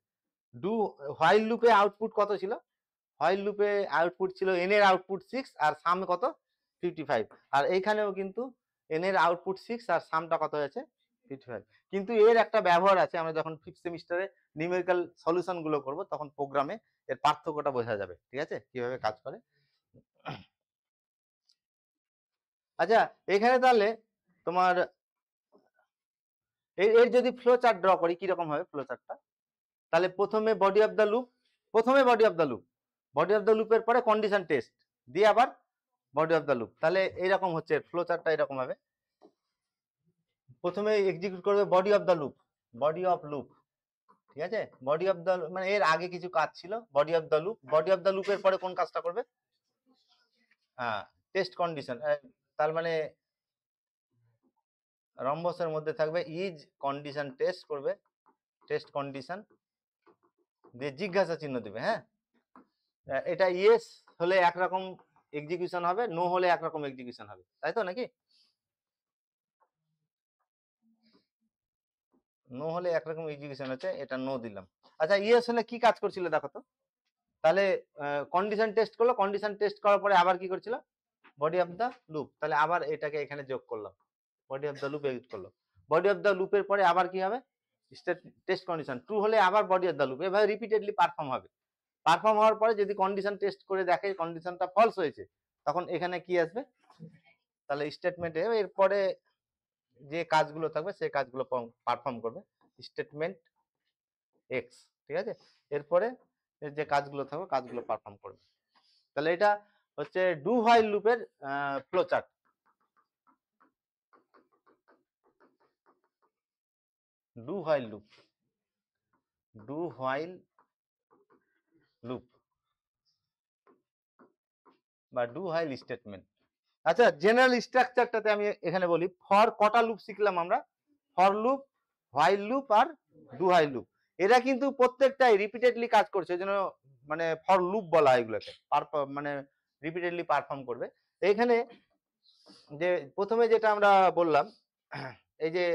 ডু হোয়াইল লুপে আউটপুট কত ছিল, হোয়াইল লুপে আউটপুট ছিল n এর আউটপুট 6 আর সাম কত 55, আর এইখানেও কিন্তু n এর আউটপুট 6 আর সামটা কত হয়েছে 55। কিন্তু এর একটা ব্যবহার আছে, আমরা যখন 5th সেমিস্টারে নিউমেরিক্যাল সলিউশন গুলো করব তখন প্রোগ্রামে এর পার্থক্যটা বোঝা যাবে, ঠিক আছে, কিভাবে কাজ করে। আচ্ছা, এখানে তাহলে তোমার এর যদি ফ্লো চার্ট ড্র করি কিরকম হবে ফ্লো চার্টটা, তাহলে প্রথমে বডি অফ দ্য লুপ, প্রথমে body of the loop, body of the লুপের পরে কন্ডিশন টেস্ট, দিয়ে আবার বডি অফ দ্য লুপ, তাহলে এইরকম হচ্ছে ফ্লো চার্টটা, এরকম হবে। প্রথমে এক্সিকিউট করবে body of the loop, body of loop, ঠিক আছে, বডি অফ দ্য মানে এর আগে কিছু কাজ ছিল, body of the loop, body of the লুপের পরে কোন কাজটা করবে? হ্যাঁ, টেস্ট কন্ডিশন। তার মানে রম্বসের মধ্যে থাকবে ইজ কন্ডিশন টেস্ট করবে, টেস্ট কন্ডিশন দিয়ে জিজ্ঞাসা চিহ্ন দিবে। হ্যাঁ, এটা ইয়েস হলে একরকম এক্সিকিউশন হবে, নো হলে একরকম এক্সিকিউশন হবে, তাই তো নাকি? নো হলে একরকম এক্সিকিউশন হচ্ছে, এটা নো দিলাম। আচ্ছা, ইয়েস হলে কি কাজ করছিল দেখো তো, তাহলে কন্ডিশন টেস্ট করলো, কন্ডিশন টেস্ট করার পরে আবার কি করছিল? বডি অফ দ্য লুপ, তাহলে আবার এটাকে এখানে যোগ করলাম, body of the loop exit করলো। বডি অফ দ্য লুপের পরে আবার কি হবে? স্টেট টেস্ট কন্ডিশন ট্রু হলে আবার বডি অফ দ্য লুপ, এভাবে রিপিটেডলি পারফর্ম হবে। পারফর্ম হওয়ার পরে যদি কন্ডিশন টেস্ট করে দেখে কন্ডিশনটা ফলস হয়েছে, তখন এখানে কি আসবে? তাহলে স্টেটমেন্টে এরপরে যে কাজগুলো থাকবে সেই কাজগুলো পারফর্ম করবে, স্টেটমেন্ট এক্স। ঠিক আছে, এরপরে যে কাজগুলো থাকবে কাজগুলো পারফর্ম করবে। তাহলে এটা হচ্ছে ডু হোয়াইল লুপের flow chart. Do while loop, do while loop বা ডু হোয়াইল স্টেটমেন্ট। আচ্ছা, জেনারেল স্ট্রাকচারটাতে আমি এখানে বলি, ফর কটা লুপ শিখলাম আমরা? ফর লুপ, হোয়াইল লুপ আর ডু হোয়াইল লুপ। এরা কিন্তু প্রত্যেকটাই রিপিটেডলি কাজ করছে, এই জন্য মানে ফর লুপ বলা হয় এগুলোকে, মানে রিপিটেডলি পারফর্ম করবে। এইখানে যে প্রথমে যেটা আমরা বললাম, এই যে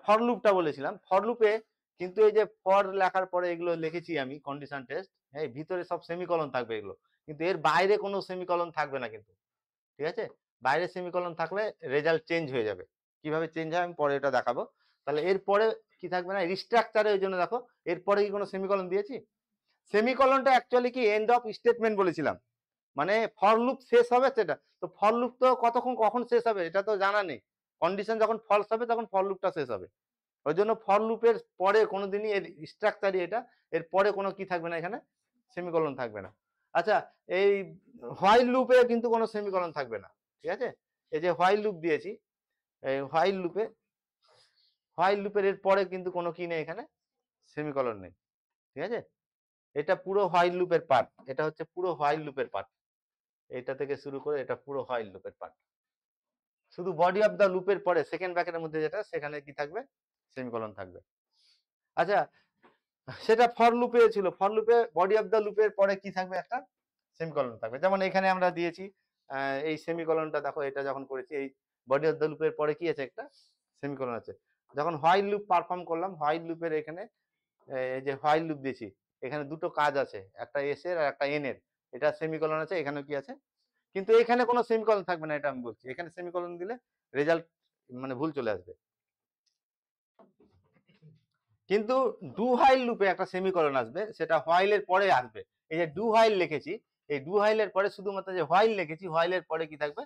ফর লুপটা বলেছিলাম, ফর লুপে কিন্তু এই যে ফর লেখার পরে এগুলো লিখেছি আমি কন্ডিশন টেস্ট, হ্যাঁ, ভিতরে সব সেমিকলন থাকবে এগুলো, কিন্তু এর বাইরে কোনো সেমিকলন থাকবে না কিন্তু। ঠিক আছে, বাইরে সেমিকলন থাকলে রেজাল্ট চেঞ্জ হয়ে যাবে। কিভাবে চেঞ্জ হয় আমি পরে এটা দেখাবো। তাহলে এরপরে কি থাকবে না, রিস্ট্রাকচারে, ওই জন্য দেখো এরপরে কি কোনো সেমিকলন দিয়েছি? সেমিকলনটা অ্যাকচুয়ালি কি এন্ড অফ স্টেটমেন্ট বলেছিলাম, মানে ফর লুপ শেষ হবে সেটা। তো ফর লুপ তো কতক্ষণ কখন শেষ হবে এটা তো জানা নেই, কন্ডিশন যখন ফলস হবে তখন ফর লুপটা শেষ হবে। ওই জন্য ফর লুপের পরে কোনোদিনই এর স্ট্রাকচারই এটা, এর পরে কোনো কি থাকবে না, এখানে সেমিকলন থাকবে না। আচ্ছা, এই হোয়াইল লুপে কিন্তু কোনো সেমিকলন থাকবে না। ঠিক আছে, এই যে হোয়াইল লুপ দিয়েছি, এই হোয়াইল লুপের এর পরে কিন্তু কোনো কি নেই, এখানে সেমিকলন নেই। ঠিক আছে, এটা পুরো হোয়াইল লুপের পার্ট, এটা হচ্ছে পুরো হোয়াইল লুপের পার্ট, এটা থেকে শুরু করে এটা পুরো হোয়াইল লুপের পার্ট। শুধু বডি অফ দ্য লুপের পরে সেকেন্ড ব্র্যাকেটের মধ্যে যেটা, সেখানে কি থাকবে? সেমিকলন থাকবে। আচ্ছা, সেটা ফর লুপে ছিল, ফর লুপে বডি অফ দ্য লুপের পরে কি থাকবে? একটা সেমিকলন থাকবে। যেমন এখানে আমরা দিয়েছি এই সেমিকলনটা, দেখো এটা যখন করেছি, এই বডি অফ দ্য লুপের পরে কি আছে? একটা সেমিকলন আছে। যখন হোয়াইল লুপ পারফর্ম করলাম, হোয়াইল লুপের এখানে এই যে হোয়াইল লুপ দিয়েছি, এখানে দুটো কাজ আছে, একটা এস এর আর একটা এন এর, এটা সেমিকলন আছে, এখানে কি আছে? কিন্তু এখানে কোনো সেমিকলন থাকবে না, এটা আমি বলছি। এখানে সেমিকলন দিলে রেজাল্ট মানে ভুল চলে আসবে। কিন্তু ডু হোয়াইল লুপে একটা সেমিকলন আসবে, সেটা হোয়াইলের পরে আসবে। এই যে ডু হোয়াইল লিখেছি, এই ডু হোয়াইলের পরে শুধুমাত্র যে হোয়াইল লিখেছি, হোয়াইলের পরে কি থাকবে?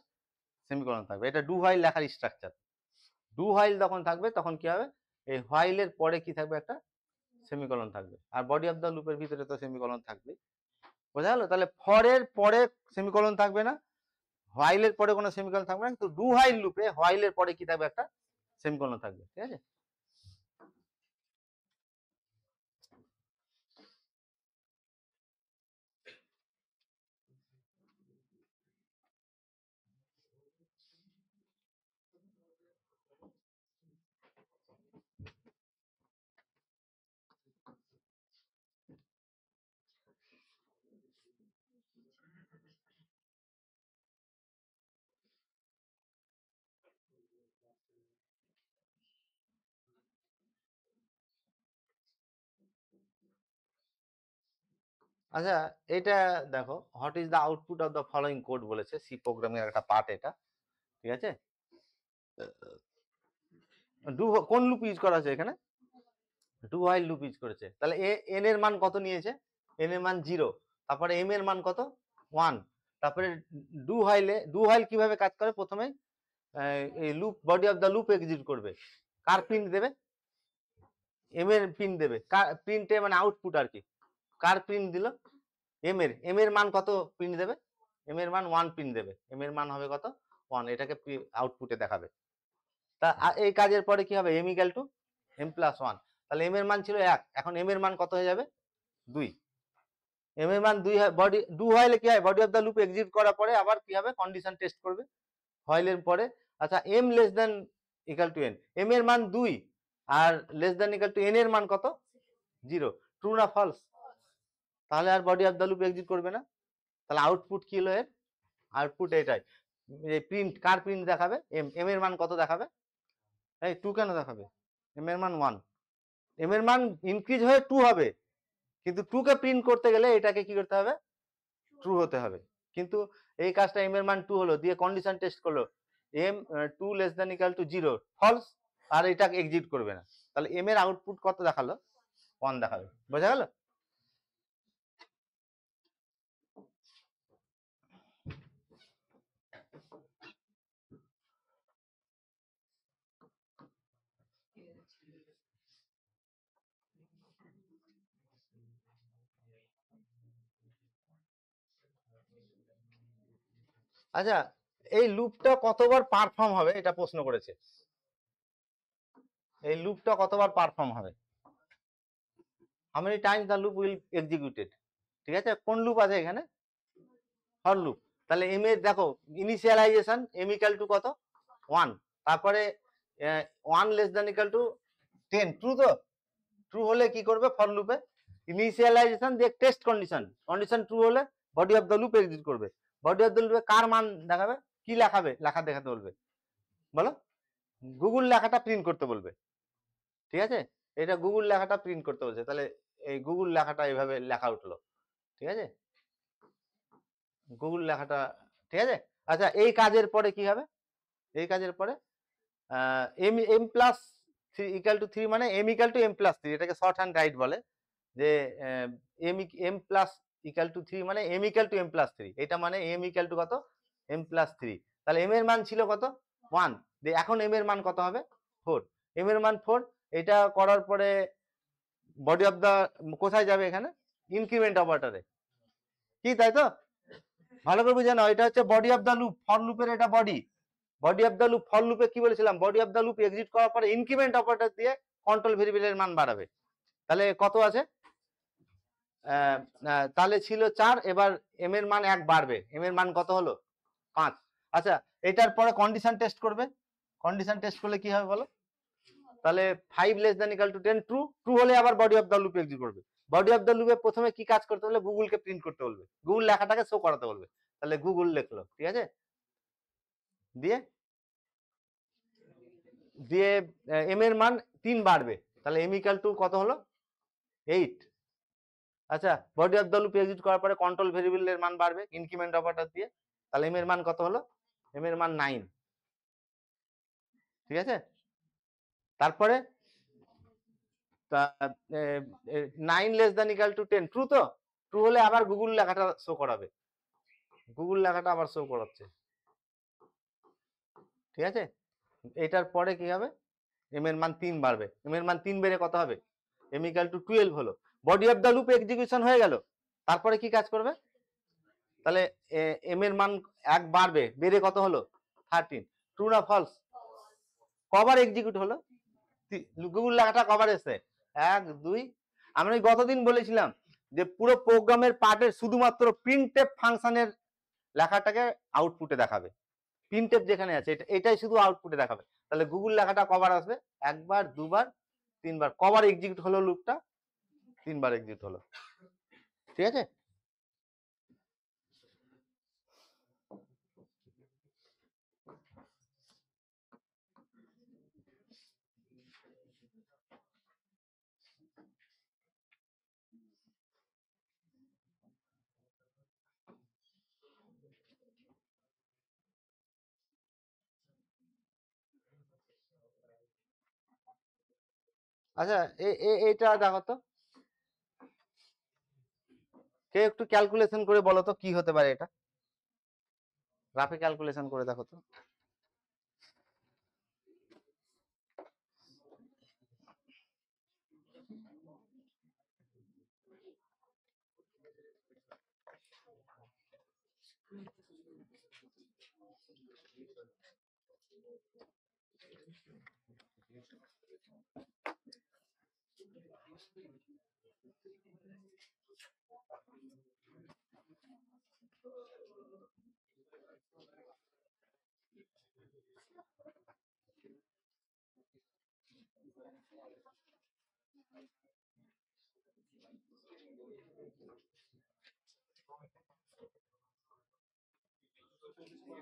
সেমিকলন থাকবে। এটা ডু হোয়াইল লেখার স্ট্রাকচার। ডু হোয়াইল যখন থাকবে তখন কি হবে? এই হোয়াইলের পরে কি থাকবে? একটা সেমিকলন থাকবে। আর বডি অফ দ্য লুপের ভিতরে তো সেমিকলন থাকবে। বোঝা গেল? তাহলে ফরের পরে সেমিকলন থাকবে না, হোয়াইলের পরে কোনো সেমিকলন থাকবে না, কিন্তু ডু হোয়াইল লুপে হোয়াইলের পরে কি থাকবে? একটা সেমিকলন থাকবে। ঠিক আছে, আচ্ছা, এটা দেখো, what is the output of the following code বলেছে, সি প্রোগ্রামিং এর একটা পার্ট এটা। ঠিক আছে, ডু কোন লুপ ইউজ করা আছে এখানে? ডু হোয়াইল লুপ ইউজ করেছে। তাহলে এন এর মান কত নিয়েছে? এন এর মান 0, তারপরে এম এর মান কত? 1। তারপরে ডু হোয়াইল কিভাবে কাজ করে? প্রথমে এই loop, body of the loop execute করবে। কার প্রিন্ট দেবে? এম এর প্রিন্ট দেবে। কার প্রিন্টে মানে আউটপুট আর কি। কার প্রিন্ট দিল? এম এর মান কত প্রিন্ট দেবে? এম এর মান 1 প্রিন্ট দেবে। এম এর মান হবে কত? 1। এটাকে আউটপুটে দেখাবে। তা এই কাজের পরে কি হবে? M equal to M plus 1। তাহলে এম এর মান ছিল 1, এখন এম এর মান কত হয়ে যাবে 2। এম এর মান 2 হয়, বডি 2 হলে কি হয়, body of the loop exit করার পরে আবার কি হবে, কন্ডিশন টেস্ট করবে হয়লের পরে। আচ্ছা M less than equal to N, M এর মান 2 আর less than equal to N এর মান কত 0, ট্রু না ফলস? তাহলে আর body of the loop exit করবে না। তাহলে আউটপুট কি হলো এর, আউটপুট এটাই, এই প্রিন্ট কার প্রিন্ট দেখাবে, এম, এম এর মান কত দেখাবে, এই 2 কেন দেখাবে, এম এর মান 1, এম এর মান ইনক্রিজ হয়ে 2 হবে, কিন্তু 2 কে প্রিন্ট করতে গেলে এটাকে কি করতে হবে, ট্রু হতে হবে। কিন্তু এই কাজটা এম এর মান 2 হলো, দিয়ে কন্ডিশন টেস্ট করলো M 2 less than equal to 0 false, আর এটাকে এক্সিট করবে না। তাহলে এম এর আউটপুট কত দেখালো, 1 দেখাবে। বোঝা গেল? আচ্ছা এই লুপটা কতবার পারফর্ম হবে এটা প্রশ্ন করেছে, এই লুপটা কতবার পারফর্ম হবে, how many Times the loop will executed. ঠিক আছে, কোন লুপ আছে এখানে, ফর লুপ। তাহলে এম এর দেখো ইনিশিয়ালাইজেশন এম ইকুয়াল টু কত 1, তারপরে 1 less than equal two 10, true তো, ট্রু হলে কি করবে ফর লুপে, ইনিশিয়ালাইজেশন দিয়ে টেস্ট কন্ডিশন, কন্ডিশন ট্রু হলে body of the loop exit করবে, বডি অফ দ্য লুপে কার মান দেখাবে, কি লেখাবে, লেখা দেখাতে বলবে, বলো গুগল লেখাটা প্রিন্ট করতে বলবে। ঠিক আছে, এটা গুগল লেখাটা প্রিন্ট করতে বলছে, তাহলে এই গুগল লেখাটা এইভাবে লেখা উঠলো। ঠিক আছে, গুগল লেখাটা, ঠিক আছে। আচ্ছা এই কাজের পরে কি হবে, এই কাজের পরে M M plus three equal to three, মানে M equal to M plus three, এটাকে শর্ট হ্যান্ড রাইট বলে, যে M M plus equal to three মানে M equal to M plus three, এটা মানে এম ইকাল টু কত M plus three. তাহলে M এর মান ছিল কত 1, এখন এম এর মান কত হবে 4, এম এর মান 4। এটা করার পরে বডি অফ দা কোথায় যাবে, এখানে ইনক্রিমেন্ট অপারেটরে, কি তাই তো, ভালো করে বুঝে নাও, এটা হচ্ছে body of the loop, for লুপের এটা body, body of the loop, for লুপে কি বলেছিলাম, body of the loop exit করার পরে ইনক্রিমেন্ট অপারেটর দিয়ে কন্ট্রোল ভেরিয়েবলের মান বাড়াবে। তাহলে কত আছে, তাহলে ছিল 4, এবার এম এর মান 1 বাড়বে, এম এর মান কত হলো 5। আচ্ছা এটার পরে কন্ডিশন টেস্ট করবে, কন্ডিশন টেস্ট করলে কি হবে বলো, তাহলে 5 less than equal two 10 true, true হলে আবার body of the loop exit করবে। বডি অফ দ্য লুপে প্রথমে কি কাজ করতে বলবে, গুগলকে প্রিন্ট করতে বলবে, গুগল লেখাটাকে শো করাতে বলবে, তাহলে গুগল লিখলো। ঠিক আছে, দিয়ে দিয়ে এম এর মান 3 বাড়বে, তাহলে এম ইকুয়াল টু কত হলো 8। আচ্ছা body of the loop exit করার পরে কন্ট্রোল ভেরিয়েবলের মান বাড়বে ইনক্রিমেন্ট অপারেটর দিয়ে, তাহলে এম এর মান কত হলো, এম এর মান 9। ঠিক আছে, তারপরে 9 less than equal two 10 true তো, ট্রু হলে আবার গুগল লেখাটা শো করাবে, গুগল লেখাটা আবার শো করাচ্ছে। ঠিক আছে, এটার পরে কি হবে, এম এর মান 3 বাড়বে, এম এর মান 3 বেড়ে কত হবে, এম ইকুয়াল টু 12 হলো, body of the loop execution হয়ে গেল। তারপরে কি কাজ করবে, তাহলে এম এর মান 1 বাড়বে, বেড়ে কত হলো 13, ট্রু না ফলস, কবার এক্সিকিউট হলো, গুগল লেখাটা কবার এসে 1 2। আমরা গতদিন বলেছিলাম যে পুরো প্রোগ্রামের পার্টের শুধুমাত্র প্রিন্টএফ ফাংশনের লেখাটাকে আউটপুটে দেখাবে, প্রিন্টএফ যেখানে আছে এটাই শুধু আউটপুটে দেখাবে। তাহলে গুগল লেখাটা কবার আসবে, একবার, দুবার, তিনবার, কবার এক্সিকিউট হলো লুপটা, 3 বার এক্সিকিউট হলো। ঠিক আছে, আচ্ছা এটা দেখো তো, কে একটু ক্যালকুলেশন করে বলো তো কি হতে পারে এটা, রাফে ক্যালকুলেশন করে দেখো তো।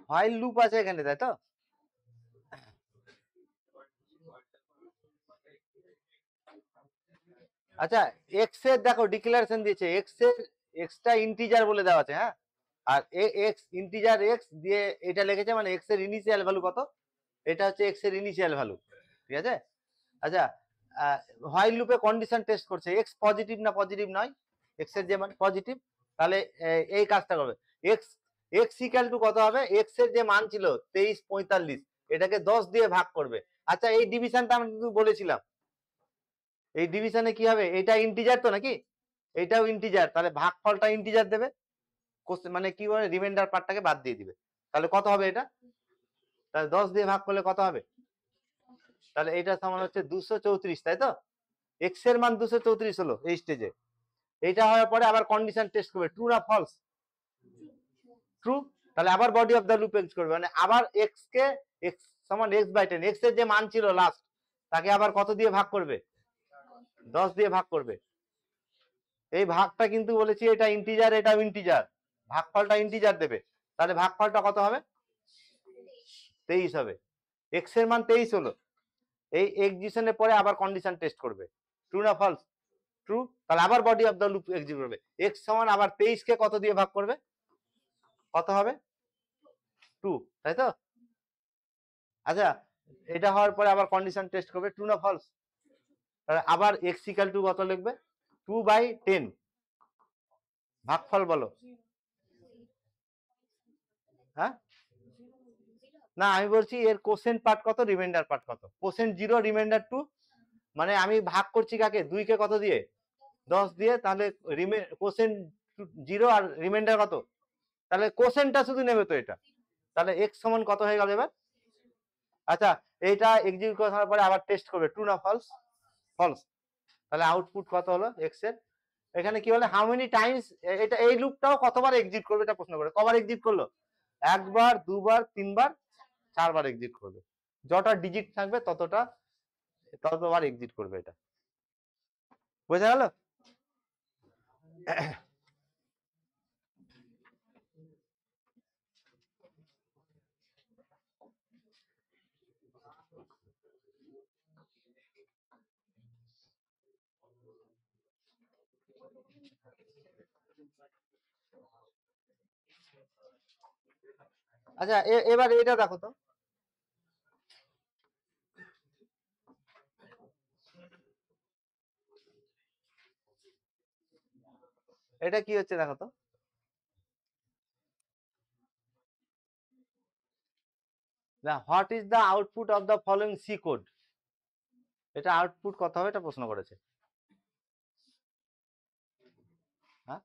হোয়াইল লুপ আছে এখানে, তাই তো? আচ্ছা, এক্স এর দেখো ডিক্লারেশন দিয়েছে, এক্সটা ইন্টিজার বলে দেওয়া আছে, হ্যাঁ, আর এক্স ইন্টিজার এক্স দিয়ে এটা লিখেছে, মানে এক্স এর ইনিশিয়াল ভ্যালু কত, এটা হচ্ছে এক্স এর ইনিশিয়াল ভ্যালু, ঠিক আছে? আচ্ছা, হোয়াইল লুপে কন্ডিশন টেস্ট করছে, এক্স পজিটিভ না পজিটিভ নয়, এক্স এর যে মান পজিটিভ, তাহলে এই কাজটা করবে, এক্স এক্স ইকুয়াল টু কত হবে, এক্স এর যে মান ছিল 2345, এটাকে 10 দিয়ে ভাগ করবে। আচ্ছা, এই ডিভিশনটা আমি কিন্তু বলেছিলাম, এই ডিভিশনে কি হবে, এটা ইন্টিজার তো নাকি, এটাও ইন্টিজার, তাহলে ভাগফলটা ইন্টিজার দেবে, মানে কি বলে রিমাইন্ডার পার্টটাকে বাদ দিয়ে দিবে, তাহলে কত হবে এটা, তাহলে 10 দিয়ে ভাগ করলে কত হবে, তাহলে এটা সমান হচ্ছে 234, তাই তো? এক্স এর মান 234 হলো এই স্টেজে। এটা হওয়ার পরে আবার কন্ডিশন টেস্ট করবে, ট্রু না ফলস, ট্রু, তাহলে আবার body of the loop x করবে, মানে আবার এক্স কে এক্স সমান এক্স বাই 10, এক্স এর যে মান ছিল লাস্ট, তাকে আবার কত দিয়ে ভাগ করবে, 10 দিয়ে ভাগ করবে। এই ভাগটা কিন্তু বলেছি এটা ইন্টিজার, এটাও ইন্টিজার, ভাগফলটা ইন্টিজার দেবে, তাহলে ভাগফলটা কত হবে, 23 হবে, এক্স এর মান 23 হলো। এই এক্সিকিউশনের পরে আবার কন্ডিশন টেস্ট করবে, ট্রু না ফলস, ট্রু, তাহলে আবার body of the loop execute করবে, এক্স সমান আবার 23 কে কত দিয়ে ভাগ করবে, কত হবে, 2, তাই তো? আচ্ছা, এটা হওয়ার পরে আবার কন্ডিশন টেস্ট করবে, ট্রু না ফলস, তাহলে আবার এক্স ইকুয়াল টু কত লিখবে, 2/10, ভাগফল বলো, হ্যাঁ, না আমি বলছি এর কোসেন্ট পার্ট কত, রিমাইন্ডার পার্ট কত, কোসেন্ট 0, রিমাইন্ডার 2, মানে আমি ভাগ করছি কাকে, 2 কে কত দিয়ে, 10 দিয়ে, তাহলে কোসেন্ট 0 আর রিমাইন্ডার কত, তাহলে কোসেন্টটা শুধু নেবে তো এটা, তাহলে এক্স সমান কত হয়ে গেল এবার। আচ্ছা, এইটা এক্সিকিউট করার পরে আবার টেস্ট করবে, ট্রু না ফলস, ফলস, তাহলে আউটপুট কত হলো এক্স এর। এখানে কি বলে, হাউ মেনি টাইমস, এটা এই লুপটাও কতবার এক্সিকিউট করবে এটা প্রশ্ন করে, কবার এক্সিকিউট করলো, একবার, দুবার, তিনবার, চারবার এক্সিকিউট করবে, যটা ডিজিট থাকবে ততবার এক্সিকিউট করবে এটা, বোঝা গেল? আচ্ছা, এবার এটা দেখো তো, এটা কি হচ্ছে দেখো তো, what is the output of the following C code, এটা আউটপুট কত হবে এটা প্রশ্ন করেছে, হ্যাঁ?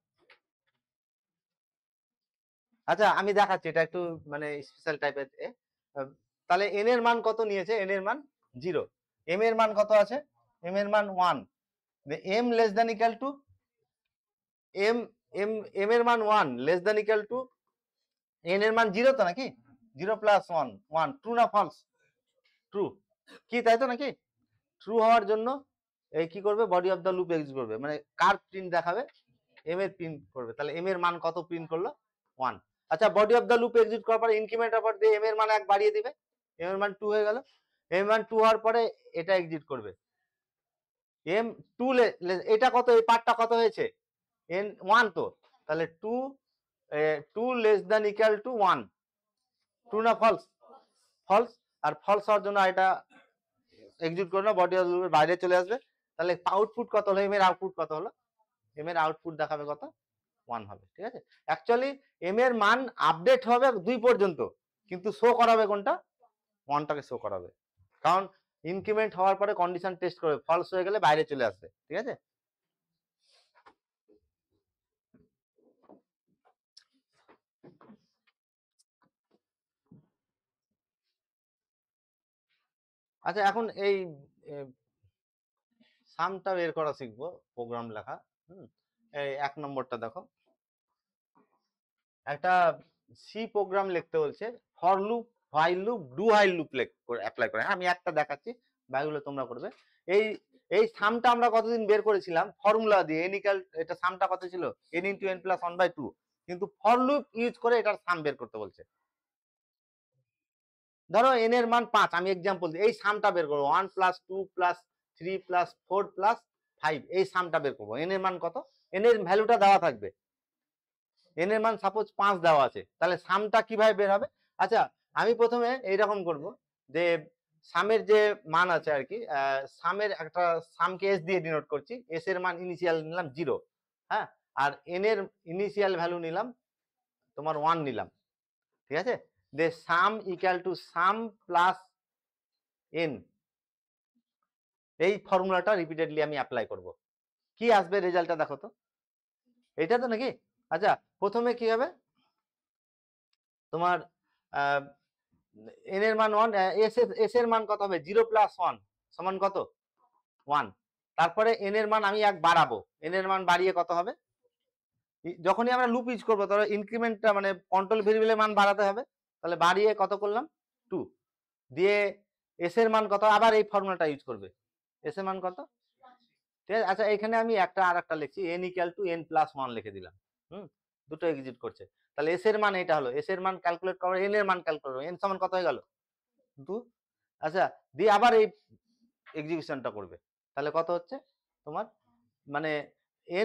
আচ্ছা, আমি দেখাচ্ছি, এটা একটু মানে স্পেশাল টাইপের, তাহলে এন এর মান কত নিয়েছে, এন এর মান 0, এম এর মান কত আছে, এম এর মান 1, M less than equal to M, M এর মান 1 less than equal to N এর মান 0 তো নাকি, 0 প্লাস 1, 1, ট্রু না ফলস, ট্রু, কি তাই তো নাকি, ট্রু হওয়ার জন্য এই কি করবে, body of the loop execute করবে, মানে কার প্রিন্ট দেখাবে, এম এর প্রিন্ট করবে, তাহলে এম এর মান কত প্রিন্ট করলো, 1। আচ্ছা, body of the loop execute করার পরে ইনক্রিমেন্ট অফার দিয়ে এম এর মান 1 বাড়িয়ে দিবে, এম এর মান 2 হয়ে গেল, এম এর মান 2 হওয়ার পরে এটা এক্সিকিউট করবে, এম 2, এটা কত, এই পার্টটা কত হয়েছে, এন 1 তো, তাহলে 2 less than equal to 1, true না ফলস, ফলস, আর ফলস হওয়ার জন্য এটা এক্সিকিউট করবে না, বডি অফ দ্য লুপের বাইরে চলে আসবে, তাহলে আউটপুট কত হলো, এম এর আউটপুট কত হলো, এম এর আউটপুট দেখাবে কত, 1 হবে, ঠিক আছে? অ্যাকচুয়ালি এম এর মান আপডেট হবে 2 পর্যন্ত, কিন্তু শো করাবে কোনটা, 1টাকে শো করাবে, কারণ ইনক্রিমেন্ট হওয়ার পরে কন্ডিশন টেস্ট করবে, ফলস হয়ে গেলে বাইরে চলে আসবে, ঠিক আছে? আচ্ছা, এখন এই সামটা বের করা শিখবো, প্রোগ্রাম লেখা। এই 1 নম্বরটা দেখো, একটা সি প্রোগ্রাম লিখতে বলছে, for loop, while loop, do while loop apply করে। আমি একটা দেখাচ্ছি, বাকিগুলো তোমরা করবে। এই এই সামটা আমরা কতদিন বের করেছিলাম ফর্মুলা দিয়ে, এটা সামটা কত ছিল, n ইন্টু n প্লাস 1/2, কিন্তু ফর লুপ ইউজ করে এটার সাম বের করতে বলছে। ধরো n এর মান 5, আমি এক্সাম্পল দিই, এই সামটা বের করবো 1 প্লাস 2 প্লাস 3 প্লাস 4 প্লাস 5, এই সামটা বের করবো। n এর মান কত, n এর ভ্যালুটা দেওয়া থাকবে, n এর মান সাপোজ 5 দেওয়া আছে, তাহলে সামটা কিভাবে বের হবে? আচ্ছা, আমি প্রথমে এইরকম করব যে সামের যে মান আছে আর কি, সামের একটা সামকে s দিয়ে ডিনোট করছি, s এর মান ইনিশিয়াল নিলাম 0, হ্যাঁ, আর n এর ইনিশিয়াল ভ্যালু নিলাম তোমার 1 নিলাম, ঠিক আছে। The sum equal to sum plus n, এই ফর্মুলাটা রিপিটেডলি আমি অ্যাপ্লাই করব। কি আসবে রেজাল্টটা দেখো তো, এটা তো নাকি? আচ্ছা, প্রথমে কি হবে তোমার, n এর মান 1, s এর মান কত হবে, 0 প্লাস 1 সমান কত, 1। তারপরে n এর মান আমি 1 বাড়াবো, n এর মান বাড়িয়ে কত হবে, যখনই আমরা লুপ ইউজ করবো তাহলে ইনক্রিমেন্টটা মানে কন্ট্রোল ভেরিয়েবলের মান বাড়াতে হবে, তাহলে বাড়িয়ে কত করলাম 2, দিয়ে s এর মান কত, আবার এই ফর্মুলাটা ইউজ করবে, s এর মান কত, ঠিক আছে। আচ্ছা, এখানে আমি আর একটা লিখছি, n equal to n plus 1 লিখে দিলাম, দুটো এক্সিট করছে, তাহলে s এর মান এটা হলো, s এর মান ক্যালকুলেট করো, n এর মান ক্যালকুলেট করো, n সমান কত হয়ে গেল 2। আচ্ছা, দিয়ে আবার এই এক্সিকিউশনটা করবে, তাহলে কত হচ্ছে তোমার, মানে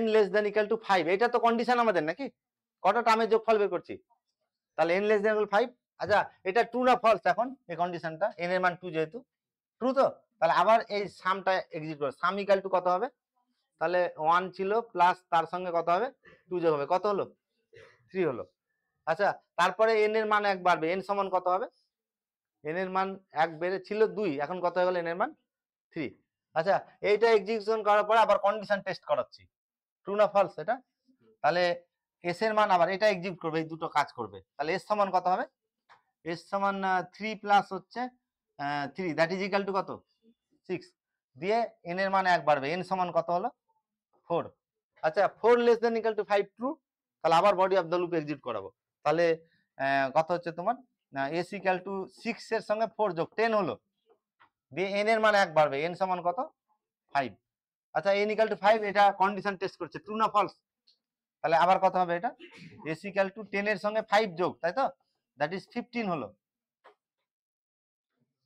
n less than equal to 5, এটা তো কন্ডিশন আমাদের নাকি, কত টার্মের যোগফল বের করছি, তাহলে n লেস দ্যান ইকুয়াল 5। আচ্ছা, এটা ট্রু না ফলস, এখন এই কন্ডিশনটা n এর মান 2 যেহেতু ট্রু, তো তাহলে আবার এই সামটা এক্সিট করো, সাম ইকুয়াল টু কত হবে, তাহলে 1 ছিল প্লাস তার সঙ্গে কত হবে 2 যোগ হবে, কত হলো 3 হলো। আচ্ছা, তারপরে n এর মান 1 বাড়বে, n সমান কত হবে, n এর মান 1 বেড়ে ছিল 2, এখন কত হয়ে গেল, n এর মান 3। আচ্ছা, এইটা এক্সিকিউশন করার পরে আবার কন্ডিশন টেস্ট করাচ্ছি, ট্রু না ফলস এটা, তাহলে s এর মান আবার এটা এক্সিকিউট করবে, এই দুটো কাজ করবে, তাহলে s সমান কত হবে, s সমান 3 প্লাস হচ্ছে 3, দ্যাট ইজ ইকুয়াল টু কত 6, দিয়ে n এর মান 1 বাড়বে, n সমান কত হলো 4। আচ্ছা, 4 less than equal to 5 true, তাহলে আবার body of the loop exit করাবো, তাহলে কত হচ্ছে তোমার, s ইকুয়াল টু 6 এর সঙ্গে 4 যোগ 10 হলো, দিয়ে n এর মান 1 বাড়বে, n সমান কত 5। আচ্ছা, n ইকুয়াল টু 5, এটা কন্ডিশন টেস্ট করছে, ট্রু না ফলস, তাহলে আবার কত হবে এটা, s ইকুয়াল টু 10 এর সঙ্গে 5 যোগ, তাই তো, দ্যাট ইজ 15 হলো।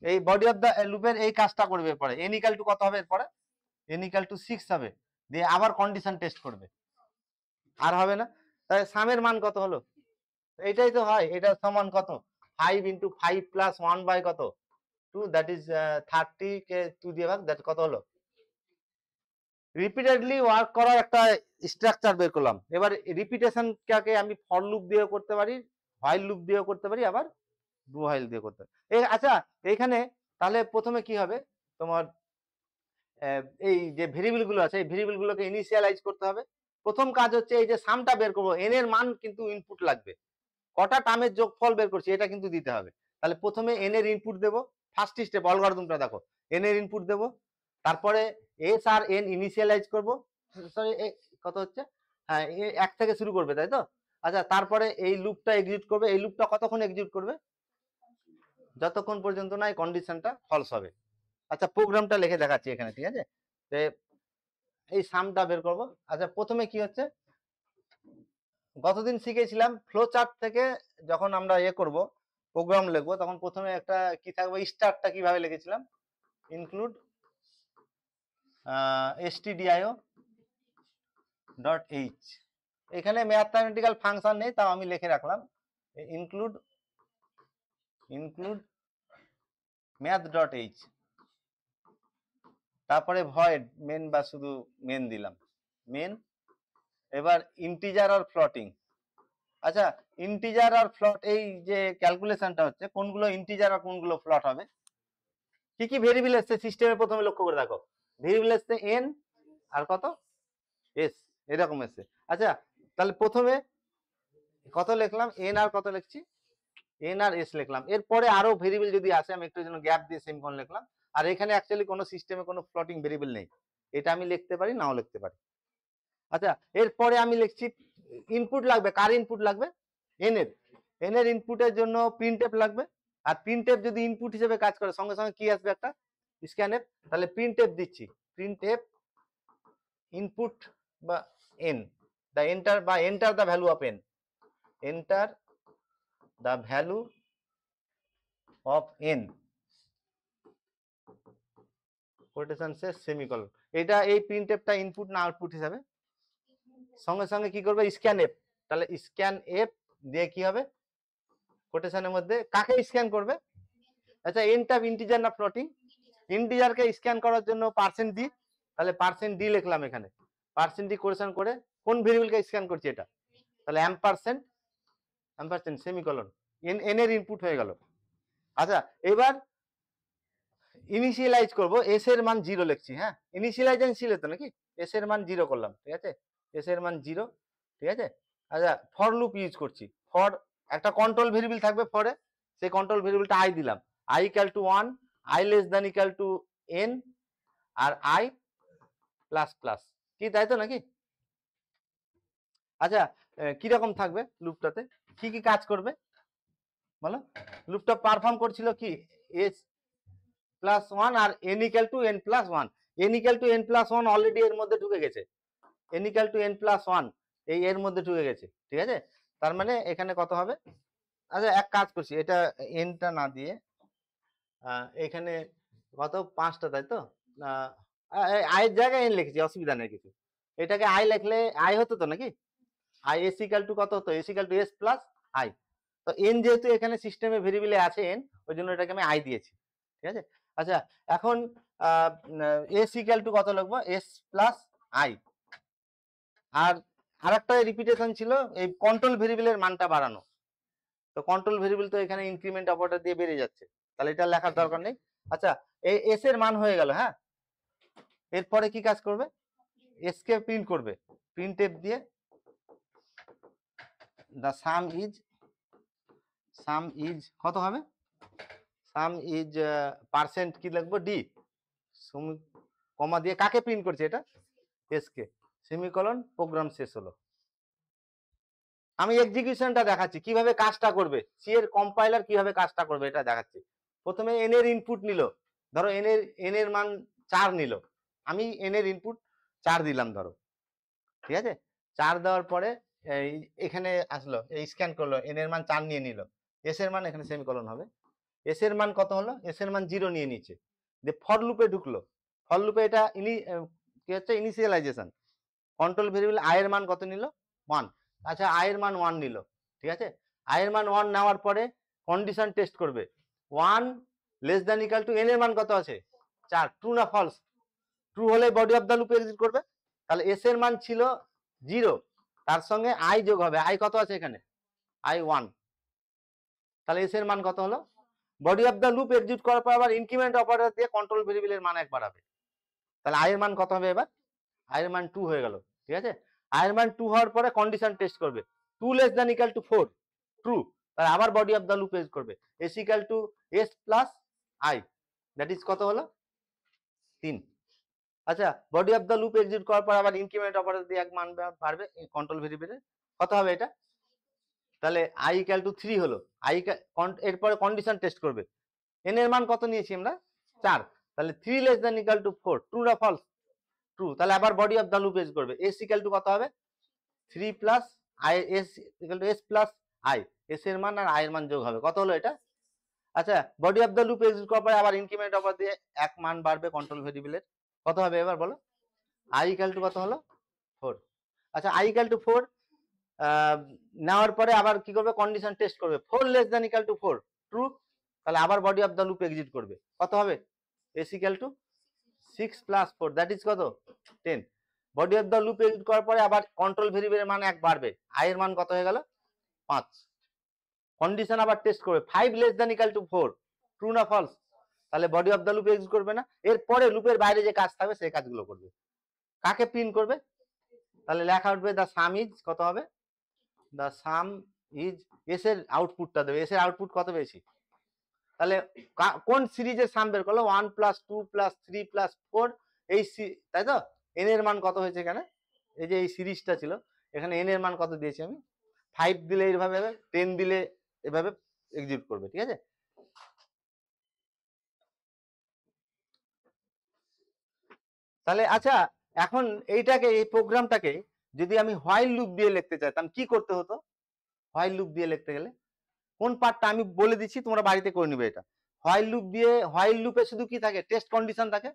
এই বডি অফ দ্য লুপের এই কাজটা করবে পরে, n ইকুয়াল টু কত হবে এরপরে, n ইকুয়াল টু 6 হবে, দিয়ে আবার কন্ডিশন টেস্ট করবে, আর হবে না, তাহলে সামের মান কত হলো, এটাই তো হয়, এটা সমান কত 5 ইন্টু 5 প্লাস 1 বাই কত 2, দ্যাট ইজ 30 কে 2 দিয়ে ভাগ, দ্যাট কত হলো, রিপিটেডলি ওয়ার্ক করার একটা স্ট্রাকচার বের করলাম। এবার রিপিটেশনটাকে আমি ফর লুপ দিয়েও করতে পারি, হোয়াইল লুপ দিয়েও করতে পারি, আবার ডু হোয়াইল দিয়ে করতে পারি। আচ্ছা, এখানে তাহলে প্রথমে কি হবে তোমার, এই যে ভেরিয়েবল গুলো আছে, এই ভেরিয়েবল গুলোকে ইনিশিয়ালাইজ করতে হবে। প্রথম কাজ হচ্ছে এই যে সামটা বের করবো, n এর মান কিন্তু ইনপুট লাগবে, কটা টার্মের যোগফল বের করছি এটা কিন্তু দিতে হবে। তাহলে প্রথমে n এর ইনপুট দেবো, ফার্স্ট স্টেপ অ্যালগরিদমটা দেখো, n এর ইনপুট দেবো, তারপরে s আর n ইনিশিয়ালাইজ করব, সরি কত হচ্ছে, হ্যাঁ 1 থেকে শুরু করবে, তাই তো। আচ্ছা, তারপরে এই লুপটা এক্সিকিউট করবে, এই লুপটা কতক্ষণ এক্সিকিউট করবে, যতক্ষণ পর্যন্ত না এই কন্ডিশনটা ফলস হবে। আচ্ছা, প্রোগ্রামটা লিখে দেখাচ্ছি এখানে, ঠিক আছে, এই সামটা বের করব। আচ্ছা, প্রথমে কি হচ্ছে, গতদিন শিখেছিলাম ফ্লো চার্ট থেকে যখন আমরা করব প্রোগ্রাম লিখবো, তখন প্রথমে একটা কি থাকবে, স্টার্টটা কিভাবে লিখেছিলাম, ইনক্লুড stdio ডট এইচ, এখানে ম্যাথমেটিক্যাল ফাংশন নেই, তাও আমি লিখে রাখলাম ইনক্লুড ম্যাথ ডট এইচ, তারপরে ভয়েড মেন বা শুধু মেন দিলাম, মেন। এবার ইন্টিজার আর ফ্লটিং, আচ্ছা ইন্টিজার আর ফ্লট, এই যে ক্যালকুলেশনটা হচ্ছে কোনগুলো ইন্টিজার আর কোনগুলো ফ্লট হবে, কি কি ভেরিয়েবল এসছে সিস্টেমে প্রথমে লক্ষ্য করে দেখো, ভেরিয়েবল এসছে n আর কত s, এরকম এসছে। আচ্ছা, তাহলে প্রথমে কত লিখলাম, n আর কত লিখছি, n আর s লিখলাম, এরপরে আরো ভেরিয়েবল যদি আসে আমি একটু জন্য গ্যাপ দিয়ে সেমিকোলন লিখলাম, আর এখানে অ্যাকচুয়ালি কোনো সিস্টেমে কোনো ফ্লোটিং ভেরিয়েবল নেই, এটা আমি লিখতে পারি, নাও লিখতে পারি। আচ্ছা, এরপরে আমি লিখছি ইনপুট লাগবে, কার ইনপুট লাগবে? এন এর ইনপুটের জন্য প্রিন্টএফ লাগবে। আর প্রিন্টএফ যদি ইনপুট হিসেবে কাজ করে সঙ্গে সঙ্গে কি আসবে? একটা স্ক্যানএফ। তাহলে প্রিন্টএফ দিচ্ছি, প্রিন্টএফ ইনপুট বা এন, দা এন্টার বা enter the value of N, enter the value of N, quotation শেষ, সেমিকলন। এটা এই প্রিন্টএফটা ইনপুট না আউটপুট হিসাবে সঙ্গে সঙ্গে কি করবে? স্ক্যানএফ। তাহলে স্ক্যানএফ দিয়ে কি হবে? কোটেশনের মধ্যে কাকে স্ক্যান করবে? আচ্ছা, এনটা ইন্টিজার না ফ্লোটিং? ইন্টিজারকে স্ক্যান করার জন্য পার্সেন্ট ডি, তাহলে পার্সেন্ট ডি লিখলাম এখানে। পার্সেন্ট ডি কোটেশন করে কোন ভেরিয়েবলকে স্ক্যান করছি? এটা। তাহলে অ্যাম্পারসেন্ট সেমিকলন, এন এর ইনপুট হয়ে গেল। আচ্ছা, এবার ইনিশিয়ালাইজ করব, এস এর মান 0 লিখছি। হ্যাঁ, ইনিশিয়ালাইজেশন ছিল তো নাকি? এস এর মান 0 করলাম, ঠিক আছে? এস এর মান 0, ঠিক আছে? আচ্ছা, ফর লুপ ইউজ করছি। ফর একটা কন্ট্রোল ভেরিয়েবল থাকবে ফরে, সেই কন্ট্রোল ভেরিয়েবলটা আই দিলাম, I equal to 1, I less than equal to N, আর আই প্লাস প্লাস, কি তাই তো নাকি? আচ্ছা, কিরকম থাকবে লুপটাতে, কি কি কাজ করবে বলো? লুপটা পারফর্ম করছিল কি? এস প্লাস 1 আর N equal to N plus 1। N equal to N plus 1 already এর মধ্যে ঢুকে গেছে, N equal to N plus 1 এই এর মধ্যে ঢুকে গেছে, ঠিক আছে? তার মানে এখানে কত হবে? আচ্ছা, এক কাজ করছি, এটা এনটা না দিয়ে এখানে কত 5টা, তাই তো? আয়ের জায়গায় এন লিখেছি, অসুবিধা নেই কিছু। এটাকে আই লিখলে আই হতো তো নাকি? আই এস ইকুয়াল টু কত হতো? S equal to S plus I. তো এন যেহেতু এখানে সিস্টেমে ভেরিয়েবলে আছে এন, ওই জন্য এটাকে আমি আই দিয়েছি, ঠিক আছে? আচ্ছা, এখন এস ইকুয়াল টু কত লিখবো? S plus I. আর আরেকটা রিপিটেশন ছিল এই কন্ট্রোল ভেরিয়েবলের মানটা বাড়ানো। তো কন্ট্রোল ভেরিয়েবল তো এখানে ইনক্রিমেন্ট অপারেটর দিয়ে বেড়ে যাচ্ছে, তাহলে এটা লেখার দরকার নেই। আচ্ছা, এই এস এর মান হয়ে গেল। হ্যাঁ, এরপরে কি কাজ করবে? এস কে প্রিন্ট করবে, প্রিন্টএফ দিয়ে the sum is কত হবে? sum is পার্সেন্ট কি লিখবো? ডি, কমা দিয়ে কাকে প্রিন্ট করছে? এটা এস কে, সেমিকলন, প্রোগ্রাম শেষ হলো। আমি এক্সিকিউশনটা দেখাচ্ছি কিভাবে কাজটা করবে, সি এর কম্পাইলার কিভাবে কাজটা করবে এটা দেখাচ্ছি। প্রথমে এন এর ইনপুট নিল, ধরো এন এর মান 4 নিল, আমি এন এর ইনপুট 4 দিলাম ধরো, ঠিক আছে? 4 দেওয়ার পরে এখানে আসলো, এই স্ক্যান করলো, এন এর মান 4 নিয়ে নিল, এস এর মান এখানে সেমিকলন হবে। এস এর মান কত হলো? এস এর মান 0 নিয়ে নিচ্ছে, যে ফর লুপে ঢুকলো। ফর লুপে এটা কি হচ্ছে? ইনিশিয়ালাইজেশন। কন্ট্রোল ভেরিয়েবল আই এর মান কত নিল? 1। আচ্ছা, আই এর মান 1 নিল, ঠিক আছে? আই এর মান 1 নেওয়ার পরে কন্ডিশন টেস্ট করবে, 1 less than equal to N এর মান কত আছে? 4, ট্রু না ফলস? ট্রু হলে body of the loop exit করবে। তাহলে এস এর মান ছিল 0, তার সঙ্গে আই যোগ হবে, আই কত আছে এখানে? আই 1। তাহলে এস এর মান কত হলো? Body of the loop exit করার পর আবার ইনক্রিমেন্ট অপারেটর দিয়ে কন্ট্রোল ভেরিয়েবলের মান 1 বাড়াবে। তাহলে আই এর মান কত হবে এবার? আই এর মান 2 হয়ে গেল, ঠিক আছে? আই এর মান 2 হওয়ার পরে কন্ডিশন টেস্ট করবে, 2 less than equal to 4, true. তাহলে আবার body of the loop exit করবে, S equal to S plus I, that is কত হলো? 3। আচ্ছা, body of the loop exit করার পর আবার ইনক্রিমেন্ট অপারেটর দিয়ে এক মান বাড়বে কন্ট্রোল ভেরিয়েবলের, কত হবে এটা? তাহলে আই ইকুয়াল টু 3 হলো। আই এরপরে কন্ডিশন টেস্ট করবে, এন এর মান কত নিয়েছি আমরা? 4। তাহলে 3 less than equal to 4, true না ফলস? ট্রু। তাহলে আবার body of the loop exit করবে, এস ইকুয়াল টু কত হবে? 3 plus I, S equal to S plus I, S এর মান আর আই এর মান যোগ হবে, কত হলো এটা? আচ্ছা, body of the loop exit করার পরে আবার ইনক্রিমেন্ট অপারেটর দিয়ে এক মান বাড়বে কন্ট্রোল ভেরিয়েবলের, কত হবে এবার বলো? আই ইকুয়াল টু কত হলো? 4। আচ্ছা, আই ইকুয়াল টু 4 নেওয়ার পরে আবার কি করবে? কন্ডিশন টেস্ট করবে, 4 less than equal to 4, true. তাহলে আবার body of the loop exit করবে, কত হবে? S equal two 6 plus 4, that is কত? 10। Body of the loop exit করার পরে আবার কন্ট্রোল ভেরিয়েবলের মান 1 বাড়বে, আই এর মান কত হয়ে গেল? 5। কন্ডিশন আবার টেস্ট করবে, 5 less than equal to 4, true না ফলস? তাহলে body of the loop exit করবে না, এরপরে লুপের বাইরে যে কাজ থাকবে সেই কাজগুলো করবে। কাকে প্রিন্ট করবে? তাহলে লেখা উঠবে দ্য সাম ইজ, কত হবে? দ্য সাম ইজ, এস এর আউটপুটটা দেবে, এস এর আউটপুট কত বেশি? তাহলে কোন সিরিজের সাম বের করলো? 1 প্লাস 2 প্লাস 3 প্লাস 4, এই তাই তো, এন এর মান কত হয়েছে এখানে, এই যে এই সিরিজটা ছিল এখানে এন এর মান কত দিয়েছি আমি, 5 দিলে এইভাবে হবে, 10 দিলে এভাবে এক্সিকিউট করবে, ঠিক আছে। তাহলে আচ্ছা, এখন এইটাকে, এই প্রোগ্রামটাকে যদি আমি হোয়াইল লুপ দিয়ে লিখতে চাইতাম কি করতে হতো? হোয়াইল লুপ দিয়ে লিখতে গেলে কোন পার্টটা আমি বলে দিচ্ছি, তোমরা বাড়িতে করে নিবে এটা। হোয়াইল লুপ দিয়ে, হোয়াইল লুপে শুধু কি থাকে, টেস্ট কন্ডিশন থাকে।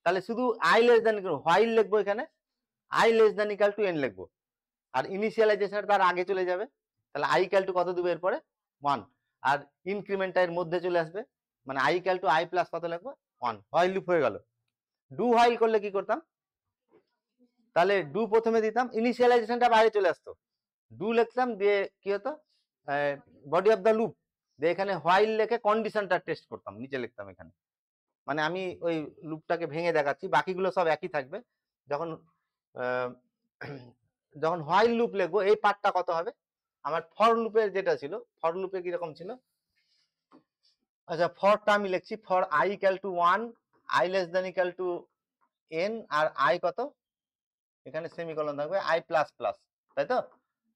তাহলে শুধু আই লেস দেন, হোয়াইল লিখবো এখানে, I less then equal to N লিখবো, আর ইনিশিয়ালাইজেশন তার আগে চলে যাবে। তাহলে আই ইকাল টু কত দেবো এরপরে 1, আর ইনক্রিমেন্টটা এর মধ্যে চলে আসবে, মানে I equal to I plus কত লিখবো 1। হোয়াইল লুপ হয়ে গেল। ডু হোয়াইল করলে কি করতাম, তাহলে ডু প্রথমে দিতাম, ইনিশিয়ালাইজেশনটা বাইরে চলে আসতো, ডু লিখতাম, দিয়ে কি হতো বডি অফ দ্য লুপ, দিয়ে এখানে হোয়াইল লিখে কন্ডিশনটা টেস্ট করতাম, নিচে লিখতাম এখানে। মানে আমি ওই লুপটাকে ভেঙে দেখাচ্ছি, বাকিগুলো সব একই থাকবে। যখন যখন হোয়াইল লুপ লিখবো এই পার্টটা কত হবে, আমার ফর লুপের যেটা ছিল, ফর লুপে কিরকম ছিল, আচ্ছা ফরটা আমি লিখছি, for I equal to 1, I less than equal to N, আর আই কত, এখানে সেমিকোলন থাকবে আই প্লাস প্লাস, তাই তো।